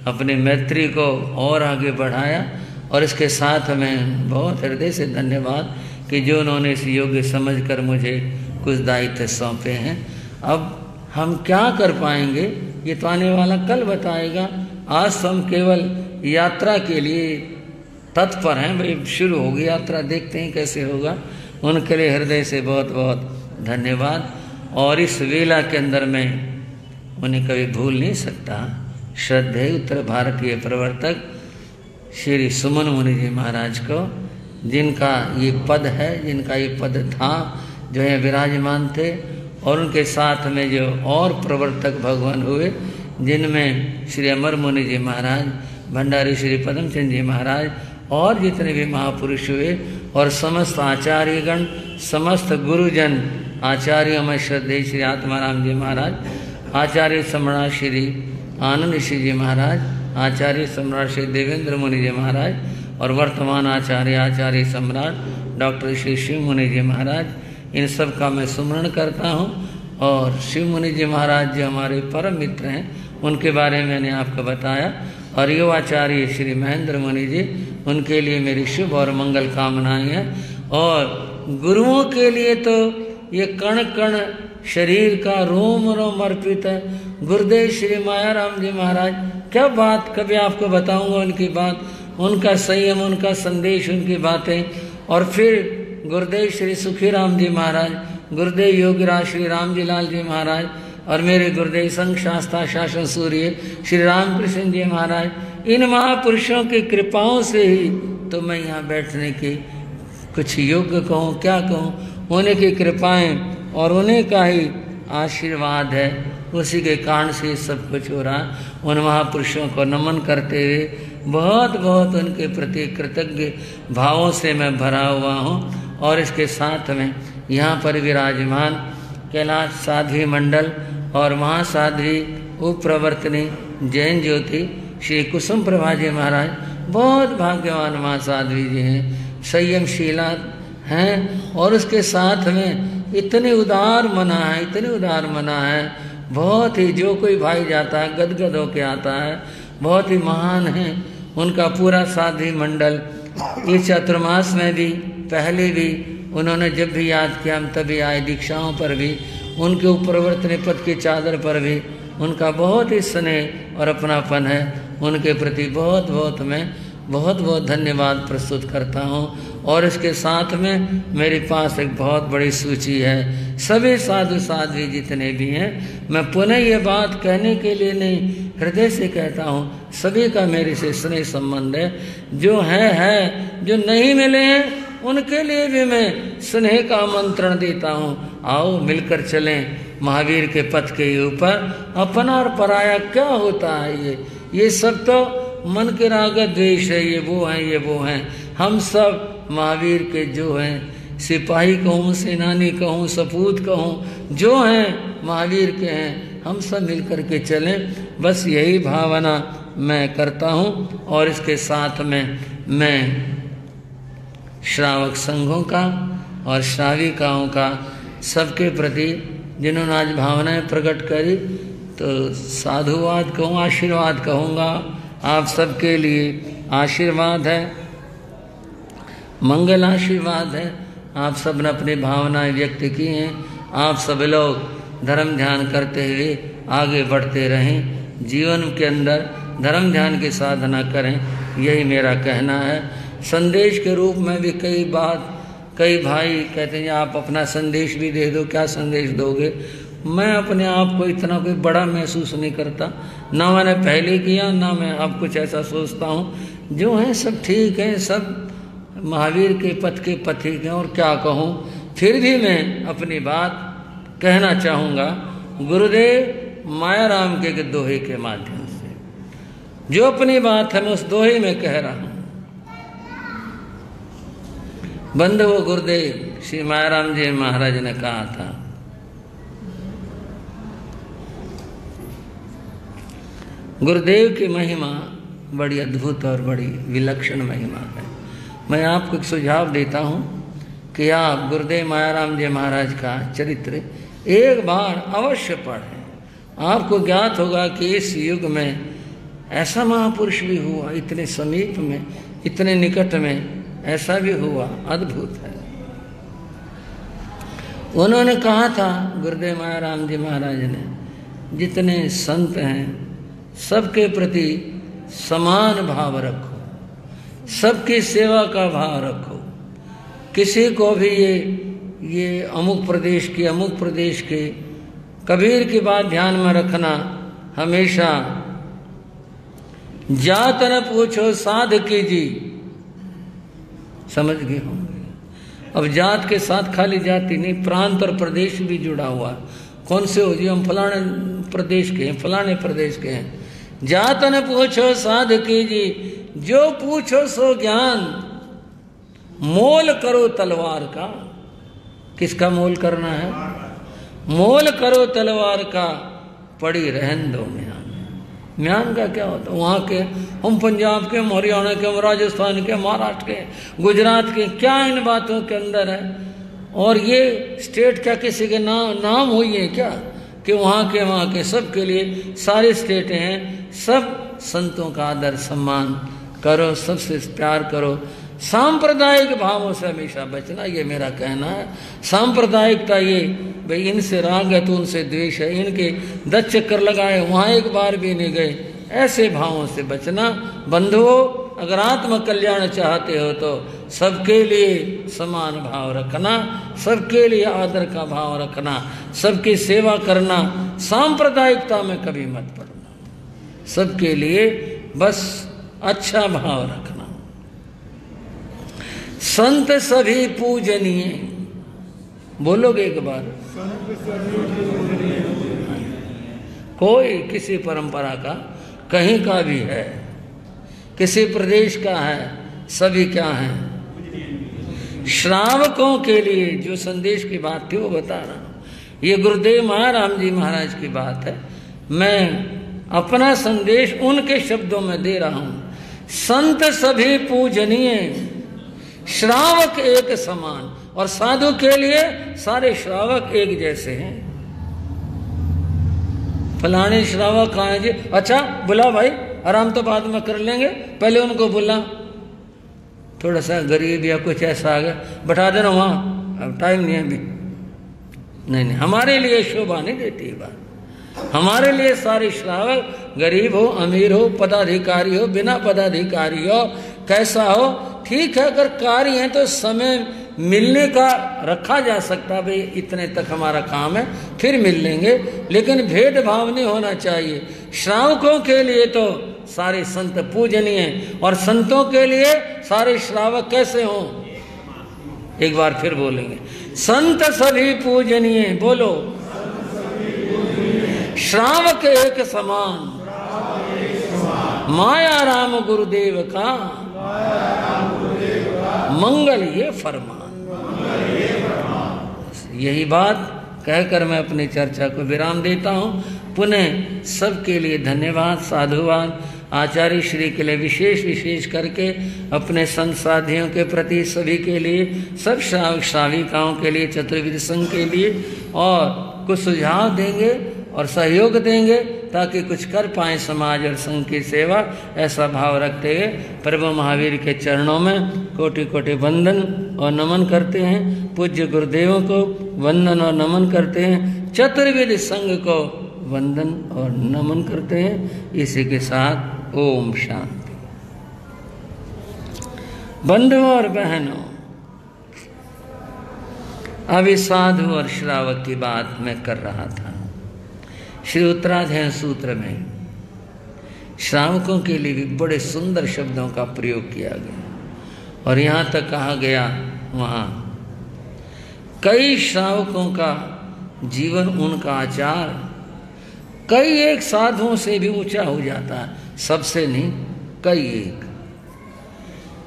अपनी मैत्री को और आगे बढ़ाया। और इसके साथ में बहुत हृदय से धन्यवाद कि जो उन्होंने इस योग्य समझकर मुझे कुछ दायित्व सौंपे हैं। अब हम क्या कर पाएंगे ये तो आने वाला कल बताएगा। आज तो हम केवल यात्रा के लिए तत्पर हैं। भाई शुरू होगी यात्रा, देखते हैं कैसे होगा। उनके लिए हृदय से बहुत बहुत धन्यवाद। और इस वेला के अंदर मैं उन्हें कभी भूल नहीं सकता। श्रद्धेय उत्तर भारतीय प्रवर्तक श्री सुमन मुनि जी महाराज को, जिनका ये पद है, जिनका ये पद था, जो है विराजमान थे। और उनके साथ में जो और प्रवर्तक भगवान हुए, जिनमें श्री अमर मुनि जी महाराज, भंडारी श्री पद्मचंद जी महाराज और जितने भी महापुरुष हुए, और समस्त आचार्यगण, समस्त गुरुजन, आचार्य में श्रद्धेय श्री आत्माराम जी महाराज, आचार्य सम्राट श्री आनंद ऋषि जी महाराज, आचार्य सम्राट श्री देवेंद्र मुनि जी महाराज, और वर्तमान आचार्य सम्राट डॉक्टर श्री शिव मुनि जी महाराज, इन सब का मैं सुमरण करता हूँ। और शिव मुनि जी महाराज जो हमारे परम मित्र हैं, उनके बारे में मैंने आपको बताया। और युवाचार्य श्री महेंद्र मुनि जी, उनके लिए मेरी शुभ और मंगल कामनाएं हैं। और गुरुओं के लिए तो ये कण कण शरीर का रोम रोम अर्पित है। गुरुदेव श्री मायाराम जी महाराज, क्या बात, कभी आपको बताऊंगा उनकी बात, उनका संयम, उनका संदेश, उनकी बातें। और फिर गुरुदेव श्री सुखीराम जी महाराज, गुरुदेव योगीराज श्री राम जी लाल जी महाराज, और मेरे गुरुदेव संघ शास्त्रा शासन सूर्य श्री रामकृष्ण जी महाराज। इन महापुरुषों की कृपाओं से ही तो मैं यहाँ बैठने की कुछ योग्य कहूँ, क्या कहूँ। उन्हीं की कृपाएं और उन्हीं का ही आशीर्वाद है, उसी के कारण से सब कुछ हो रहा है। उन महापुरुषों को नमन करते हुए बहुत बहुत उनके प्रति कृतज्ञ भावों से मैं भरा हुआ हूँ। और इसके साथ में यहाँ पर विराजमान कैलाश साध्वी मंडल और महासाध्वी उपप्रवर्तनी जैन ज्योति श्री कुसुम प्रभा जी महाराज, बहुत भाग्यवान महासाध्वी जी हैं, संयमशीला हैं। और उसके साथ में इतने उदार मना है, इतने उदार मना है, बहुत ही, जो कोई भाई जाता है गदगद होके आता है, बहुत ही महान है उनका पूरा साध्वी मंडल। इस चतुर्मास में भी, पहले भी उन्होंने जब भी याद किया हम तभी आए, दीक्षाओं पर भी, उनके उपप्रवर्तन पद की चादर पर भी उनका बहुत ही स्नेह और अपनापन है। उनके प्रति बहुत बहुत मैं बहुत बहुत धन्यवाद प्रस्तुत करता हूँ। और इसके साथ में मेरे पास एक बहुत बड़ी सूची है, सभी साधु साध्वी जितने भी हैं। मैं पुनः ये बात कहने के लिए नहीं, हृदय से कहता हूँ, सभी का मेरे से स्नेह संबंध है। जो है, जो नहीं मिले हैं उनके लिए भी मैं स्नेह का आमंत्रण देता हूँ। आओ मिलकर चलें महावीर के पथ के ऊपर। अपना और पराया क्या होता है, ये सब तो मन के राग द्वेष है, ये वो हैं, ये वो हैं। हम सब महावीर के जो हैं, सिपाही कहूँ, सेनानी कहूँ, सपूत कहूँ, जो हैं महावीर के हैं, हम सब मिलकर के चलें। बस यही भावना मैं करता हूँ। और इसके साथ में मैं श्रावक संघों का और श्राविकाओं का सबके प्रति जिन्होंने आज भावनाएं प्रकट करी, तो साधुवाद कहूँ, आशीर्वाद कहूँगा। आप सबके लिए आशीर्वाद है, मंगल आशीर्वाद है। आप सब ने अपनी भावनाएं व्यक्त की हैं। आप सब लोग धर्म ध्यान करते हुए आगे बढ़ते रहें, जीवन के अंदर धर्म ध्यान की साधना करें, यही मेरा कहना है। संदेश के रूप में भी कई भाई कहते हैं आप अपना संदेश भी दे दो, क्या संदेश दोगे। मैं अपने आप को इतना कोई बड़ा महसूस नहीं करता, ना मैंने पहले किया, ना मैं अब कुछ ऐसा सोचता हूँ। जो है सब ठीक है, सब महावीर के पथ के पथिक हैं, और क्या कहूँ। फिर भी मैं अपनी बात कहना चाहूँगा गुरुदेव मायाराम के दोहे के माध्यम से। जो अपनी बात है मैं उस दोहे में कह रहा हूँ। बंधुओं, गुरुदेव श्री मायाराम जी महाराज ने कहा था, गुरुदेव की महिमा बड़ी अद्भुत और बड़ी विलक्षण महिमा है। मैं आपको एक सुझाव देता हूँ कि आप गुरुदेव मायाराम जी महाराज का चरित्र एक बार अवश्य पढ़ें। आपको ज्ञात होगा कि इस युग में ऐसा महापुरुष भी हुआ, इतने समीप में, इतने निकट में ऐसा भी हुआ, अद्भुत है। उन्होंने कहा था गुरुदेव मायाराम जी महाराज ने, जितने संत हैं सबके प्रति समान भाव रखो, सबकी सेवा का भाव रखो। किसी को भी ये अमुक प्रदेश के कबीर की बात ध्यान में रखना। हमेशा जात न पूछो साध कीजी, समझ गए होंगे। अब जात के साथ खाली जाति नहीं, प्रांत और प्रदेश भी जुड़ा हुआ। कौन से हो जी, हम फलाने प्रदेश के हैं, फलाने प्रदेश के हैं। जात न पूछो साध कीजी, जो पूछो सो ज्ञान, मोल करो तलवार का। किसका मोल करना है? मोल करो तलवार का, पड़ी रहन दो म्यान। म्यान का क्या होता है? वहाँ के, हम पंजाब के, हम हरियाणा के, हम राजस्थान के, महाराष्ट्र के, गुजरात के, क्या इन बातों के अंदर है? और ये स्टेट क्या किसी के नाम हुई है क्या कि वहाँ के सब के लिए सारे स्टेटें हैं। सब संतों का आदर सम्मान करो, सबसे प्यार करो। सांप्रदायिक भावों से हमेशा बचना, ये मेरा कहना है। सांप्रदायिकता ये भाई इनसे राग है तो उनसे द्वेष है, इनके 10 चक्कर लगाए वहाँ एक बार भी नहीं गए, ऐसे भावों से बचना। बंधुओं, अगर आत्म कल्याण चाहते हो तो सबके लिए समान भाव रखना, सबके लिए आदर का भाव रखना, सबकी सेवा करना। सांप्रदायिकता में कभी मत पड़ना, सबके लिए बस अच्छा भाव रखना। संत सभी पूजनीय, बोलोगे एक बार? कोई किसी परंपरा का, कहीं का भी है, किसी प्रदेश का है, सभी क्या हैं? श्रावकों के लिए जो संदेश की बात थी वो बता रहा हूँ। ये गुरुदेव मायाराम जी महाराज की बात है, मैं अपना संदेश उनके शब्दों में दे रहा हूँ। संत सभी पूजनीय, श्रावक एक समान, और साधु के लिए सारे श्रावक एक जैसे हैं। फलाने श्रावक कहाँ है जी? अच्छा बुला भाई, आराम तो बाद में कर लेंगे, पहले उनको बुला। थोड़ा सा गरीब या कुछ ऐसा आ गया, बैठा देना वहाँ, अब टाइम नहीं है अभी। नहीं, हमारे लिए शोभा नहीं देती ये बात। हमारे लिए सारे श्रावक, गरीब हो, अमीर हो, पदाधिकारी हो, बिना पदाधिकारी हो, कैसा हो, ठीक है। अगर कार्य है तो समय मिलने का रखा जा सकता, भाई इतने तक हमारा काम है, फिर मिल लेंगे, लेकिन भेदभाव नहीं होना चाहिए। श्रावकों के लिए तो सारे संत पूजनीय हैं, और संतों के लिए सारे श्रावक कैसे हों? एक बार फिर बोलेंगे, संत सभी पूजनीय, बोलो। श्रावक एक समान, माया राम गुरुदेव का मंगल ये फरमान। यही बात कहकर मैं अपनी चर्चा को विराम देता हूँ। पुनः सबके लिए धन्यवाद, साधुवाद। आचार्य श्री के लिए विशेष करके, अपने संत साधियों के प्रति, सभी के लिए, सब श्रावक श्राविकाओं के लिए, चतुर्विध संघ के लिए, और कुछ सुझाव देंगे और सहयोग देंगे ताकि कुछ कर पाएँ समाज और संघ की सेवा। ऐसा भाव रखते हुए प्रभु महावीर के चरणों में कोटि कोटि वंदन और नमन करते हैं। पूज्य गुरुदेवों को वंदन और नमन करते हैं। चतुर्विध संघ को वंदन और नमन करते हैं। इसी के साथ ओम शांति। बंधुओं और बहनों, अभी साधु और श्रावक की बात मैं कर रहा था। श्री उत्तराध्याय सूत्र में श्रावकों के लिए भी बड़े सुंदर शब्दों का प्रयोग किया गया, और यहाँ तक कहा गया, वहाँ कई श्रावकों का जीवन, उनका आचार कई एक साधुओं से भी ऊंचा हो जाता है। सबसे नहीं, कई एक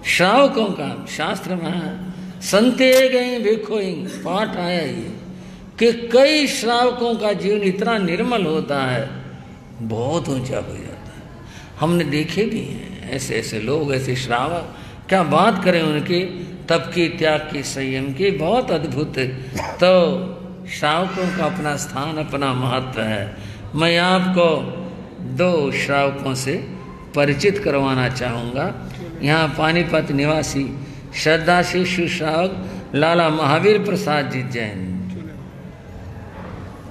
श्रावकों का। शास्त्र में है, संते गई भिखोई, पाठ आया ये कि कई श्रावकों का जीवन इतना निर्मल होता है, बहुत ऊंचा हो जाता है। हमने देखे भी हैं ऐसे ऐसे लोग, ऐसे श्रावक, क्या बात करें उनकी, तप की, त्याग की, संयम की, बहुत अद्भुत। तो श्रावकों का अपना स्थान, अपना महत्व है। मैं आपको 2 श्रावकों से परिचित करवाना चाहूँगा। यहाँ पानीपत निवासी श्रद्धा शिशु श्रावक लाला महावीर प्रसाद जी जैन।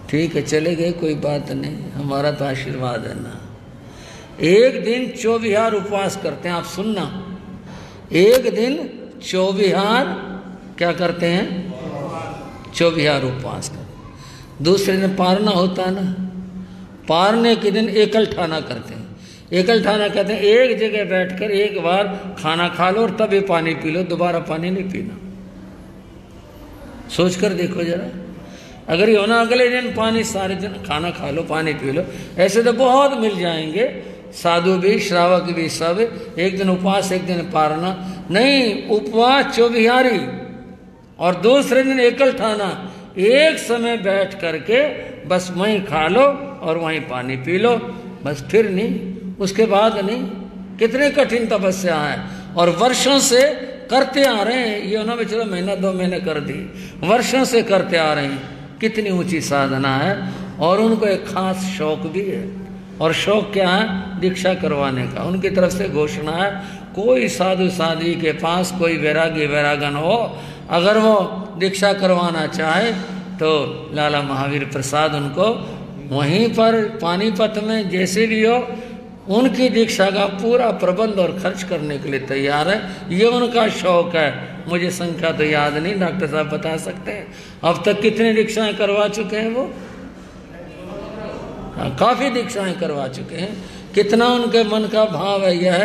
ठीक है, चले गए, कोई बात नहीं, हमारा तो आशीर्वाद है ना। एक दिन 24 उपवास करते हैं, आप सुनना, एक दिन 24 क्या करते हैं, 24 उपवास करते। दूसरे दिन पारना होता है ना, पारने के दिन एकल ठाना करते हैं। एकल ठाना कहते हैं एक जगह बैठकर एक बार खाना खा लो और तभी पानी पी लो, दोबारा पानी नहीं पीना। सोच कर देखो जरा, अगर ये होना अगले दिन पानी, सारे दिन खाना खा लो, पानी पी लो, ऐसे तो बहुत मिल जाएंगे, साधु भी, श्रावक भी, सब एक दिन उपवास, एक दिन पारना। नहीं, उपवास 24 और दूसरे दिन एकल ठाना, एक समय बैठ करके बस वहीं खा लो और वहीं पानी पी लो, बस, फिर नहीं, उसके बाद नहीं। कितने कठिन तपस्या है और वर्षों से करते आ रहे हैं। ये ना चलो महीना 2 महीने कर दी, वर्षों से करते आ रहे हैं। कितनी ऊंची साधना है। और उनको एक खास शौक भी है, और शौक क्या है, दीक्षा करवाने का। उनकी तरफ से घोषणा है, कोई साधु साध्वी के पास कोई वैरागी वैरागन हो, अगर वो दीक्षा करवाना चाहे तो लाला महावीर प्रसाद उनको वहीं पर पानीपत में जैसे भी हो उनकी दीक्षा का पूरा प्रबंध और खर्च करने के लिए तैयार है। ये उनका शौक है। मुझे संख्या तो याद नहीं, डॉक्टर साहब बता सकते हैं अब तक कितने दीक्षाएं करवा चुके हैं वो? काफी दीक्षाएं करवा चुके हैं। कितना उनके मन का भाव है यह।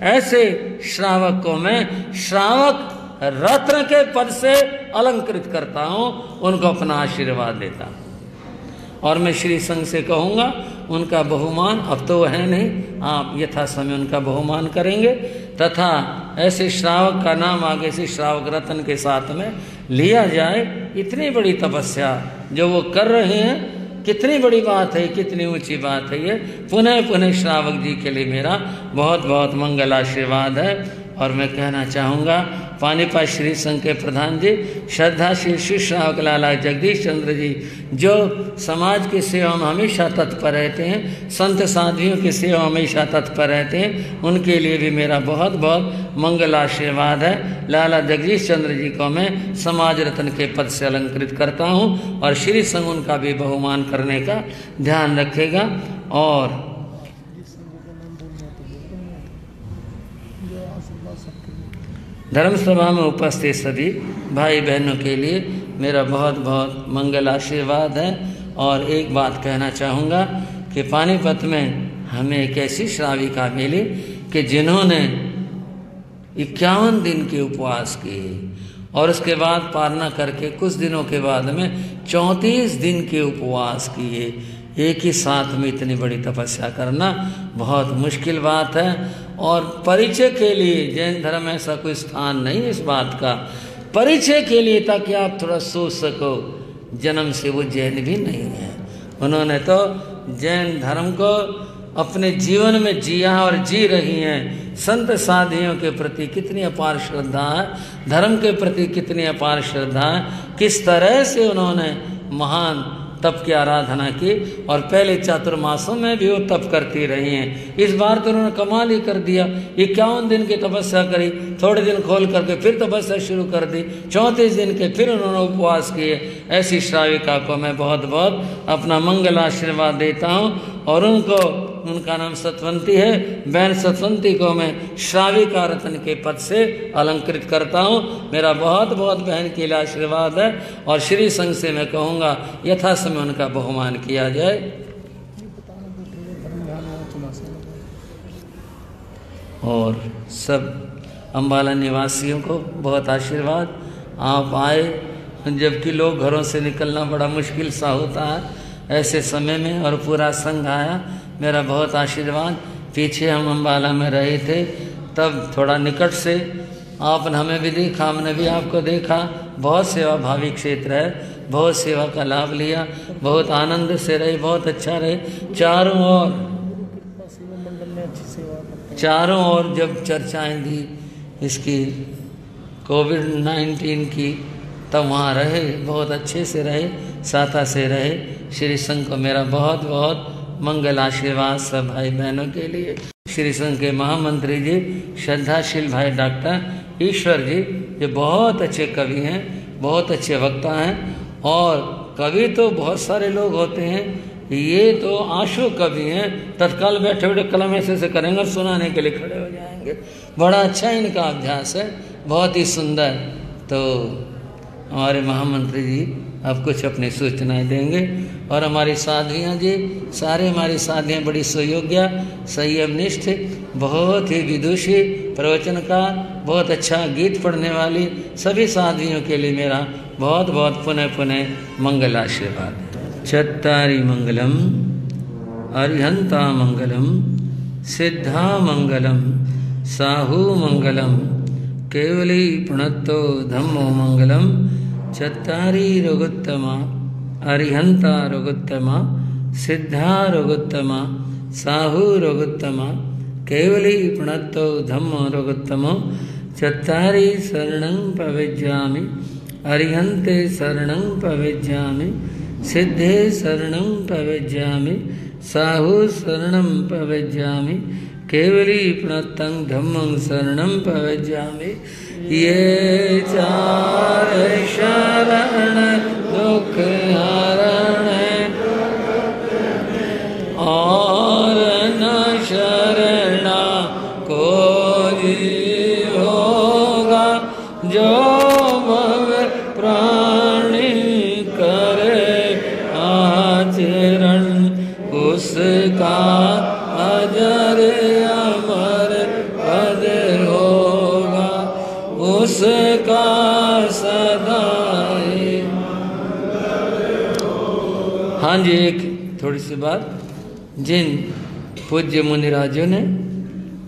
ऐसे श्रावक को मैं श्रावक रत्न के पद से अलंकृत करता हूं, उनको अपना आशीर्वाद देता हूं। और मैं श्री संघ से कहूँगा उनका बहुमान, अब तो है नहीं, आप यथा समय उनका बहुमान करेंगे, तथा ऐसे श्रावक का नाम आगे से श्रावक रत्न के साथ में लिया जाए। इतनी बड़ी तपस्या जो वो कर रहे हैं, कितनी बड़ी बात है, कितनी ऊंची बात है ये। पुनः पुनः श्रावक जी के लिए मेरा बहुत बहुत मंगल आशीर्वाद है। और मैं कहना चाहूँगा पानीपत श्री संघ के प्रधान जी श्रद्धा शिशु श्रावक लाला जगदीश चंद्र जी, जो समाज की सेवा में हमेशा तत्पर रहते हैं, संत साध्वियों की सेवा में हमेशा तत्पर रहते हैं, उनके लिए भी मेरा बहुत बहुत मंगल आशीर्वाद है। लाला जगदीश चंद्र जी को मैं समाज रत्न के पद से अलंकृत करता हूँ और श्री संघ उनका भी बहुमान करने का ध्यान रखेगा। और धर्म सभा में उपस्थित सभी भाई बहनों के लिए मेरा बहुत बहुत मंगल आशीर्वाद है। और एक बात कहना चाहूँगा कि पानीपत में हमें एक ऐसी श्राविका मिली कि जिन्होंने 51 दिन के उपवास किए और उसके बाद पारना करके कुछ दिनों के बाद में 34 दिन के उपवास किए। एक ही साथ में इतनी बड़ी तपस्या करना बहुत मुश्किल बात है। और परिचय के लिए जैन धर्म में ऐसा कोई स्थान नहीं इस बात का, परिचय के लिए, ताकि आप थोड़ा सोच सको जन्म से वो जैन भी नहीं है। उन्होंने तो जैन धर्म को अपने जीवन में जिया और जी रही हैं। संत साधियों के प्रति कितनी अपार श्रद्धा है, धर्म के प्रति कितनी अपार श्रद्धा है, किस तरह से उन्होंने महान तप की आराधना की। और पहले चातुर्मासों में भी वो तप करती रही हैं। इस बार तो उन्होंने कमाल ही कर दिया, 51 दिन की तपस्या करी, थोड़े दिन खोल करके फिर तपस्या शुरू कर दी, 34 दिन के फिर उन्होंने उपवास किए। ऐसी श्राविका को मैं बहुत बहुत अपना मंगल आशीर्वाद देता हूँ। और उनको, उनका नाम सतवंती है, बहन सतवंती को मैं श्राविका रत्न के पद से अलंकृत करता हूँ। मेरा बहुत बहुत बहन के लिए आशीर्वाद है। और श्री संघ से मैं कहूँगा यथा समय उनका बहुमान किया जाए। और सब अम्बाला निवासियों को बहुत आशीर्वाद। आप आए, जबकि लोग घरों से निकलना बड़ा मुश्किल सा होता है ऐसे समय में, और पूरा संघ आया, मेरा बहुत आशीर्वाद। पीछे हम अम्बाला में रहे थे, तब थोड़ा निकट से आपने हमें भी देखा, हमने भी आपको देखा। बहुत सेवा भावी क्षेत्र है, बहुत सेवा का लाभ लिया, बहुत आनंद से रहे, बहुत अच्छा रहे। चारों ओर सेवा मंडल ने अच्छी सेवा चारों ओर जब चर्चाएं दी इसकी कोविड-19 की, तब वहाँ रहे, बहुत अच्छे से रहे, साथा से रहे। श्री संघ को मेरा बहुत बहुत मंगल आशीर्वाद सब भाई बहनों के लिए। श्री संघ के महामंत्री जी श्रद्धाशील भाई डॉक्टर ईश्वर जी, ये बहुत अच्छे कवि हैं, बहुत अच्छे वक्ता हैं। और कवि तो बहुत सारे लोग होते हैं, ये तो आशु कवि हैं, तत्काल बैठे बैठे कलम ऐसे करेंगे और सुनाने के लिए खड़े हो जाएंगे। बड़ा अच्छा इनका अभ्यास है, बहुत ही सुंदर। तो हमारे महामंत्री जी अब कुछ अपनी सूचनाएं देंगे। और हमारी साध्वियाँ जी, सारे हमारी साध्वियाँ बड़ी सुयोग्या, संयमनिष्ठ, बहुत ही विदुषी, प्रवचनकार, बहुत अच्छा गीत पढ़ने वाली सभी साध्वियों के लिए मेरा बहुत बहुत पुनः पुनः मंगल आशीर्वाद। चत्तारि मंगलम अरिहंता मंगलम सिद्धा मंगलम साहू मंगलम केवली प्रणतो धम्मो मंगलम चत्तारि रघुत्तमा अरिहंता रघुत्तमा सिद्धा रघुत्तमा साहू रघुत्तमा केवली प्रणतो धम्मो रघुत्तमो चत्तारि शरणं प्रविज्यामि अरिहंते शरणं प्रविज्यामि सिद्धे शरणं प्रविज्यामि साहू शरणं प्रविज्यामि केवली प्रणतं धम्मं शरणं प्रविज्यामि। ये चार शरण दुख हरण और न शरणा कोई होगा, जो भव प्राणी करे आचरण उसका अजर अमर पद होगा, उसका सदा। हाँ जी, एक थोड़ी सी बात, जिन पूज्य मुनिराजों ने,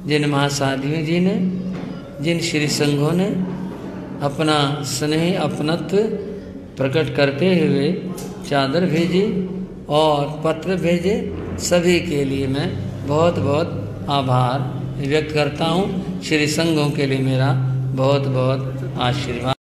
जिन महासाधियों जी ने, जिन श्री संघों ने अपना स्नेह अपनत्व प्रकट करते हुए चादर भेजी और पत्र भेजे, सभी के लिए मैं बहुत बहुत आभार व्यक्त करता हूँ। श्री संघों के लिए मेरा बहुत बहुत आशीर्वाद।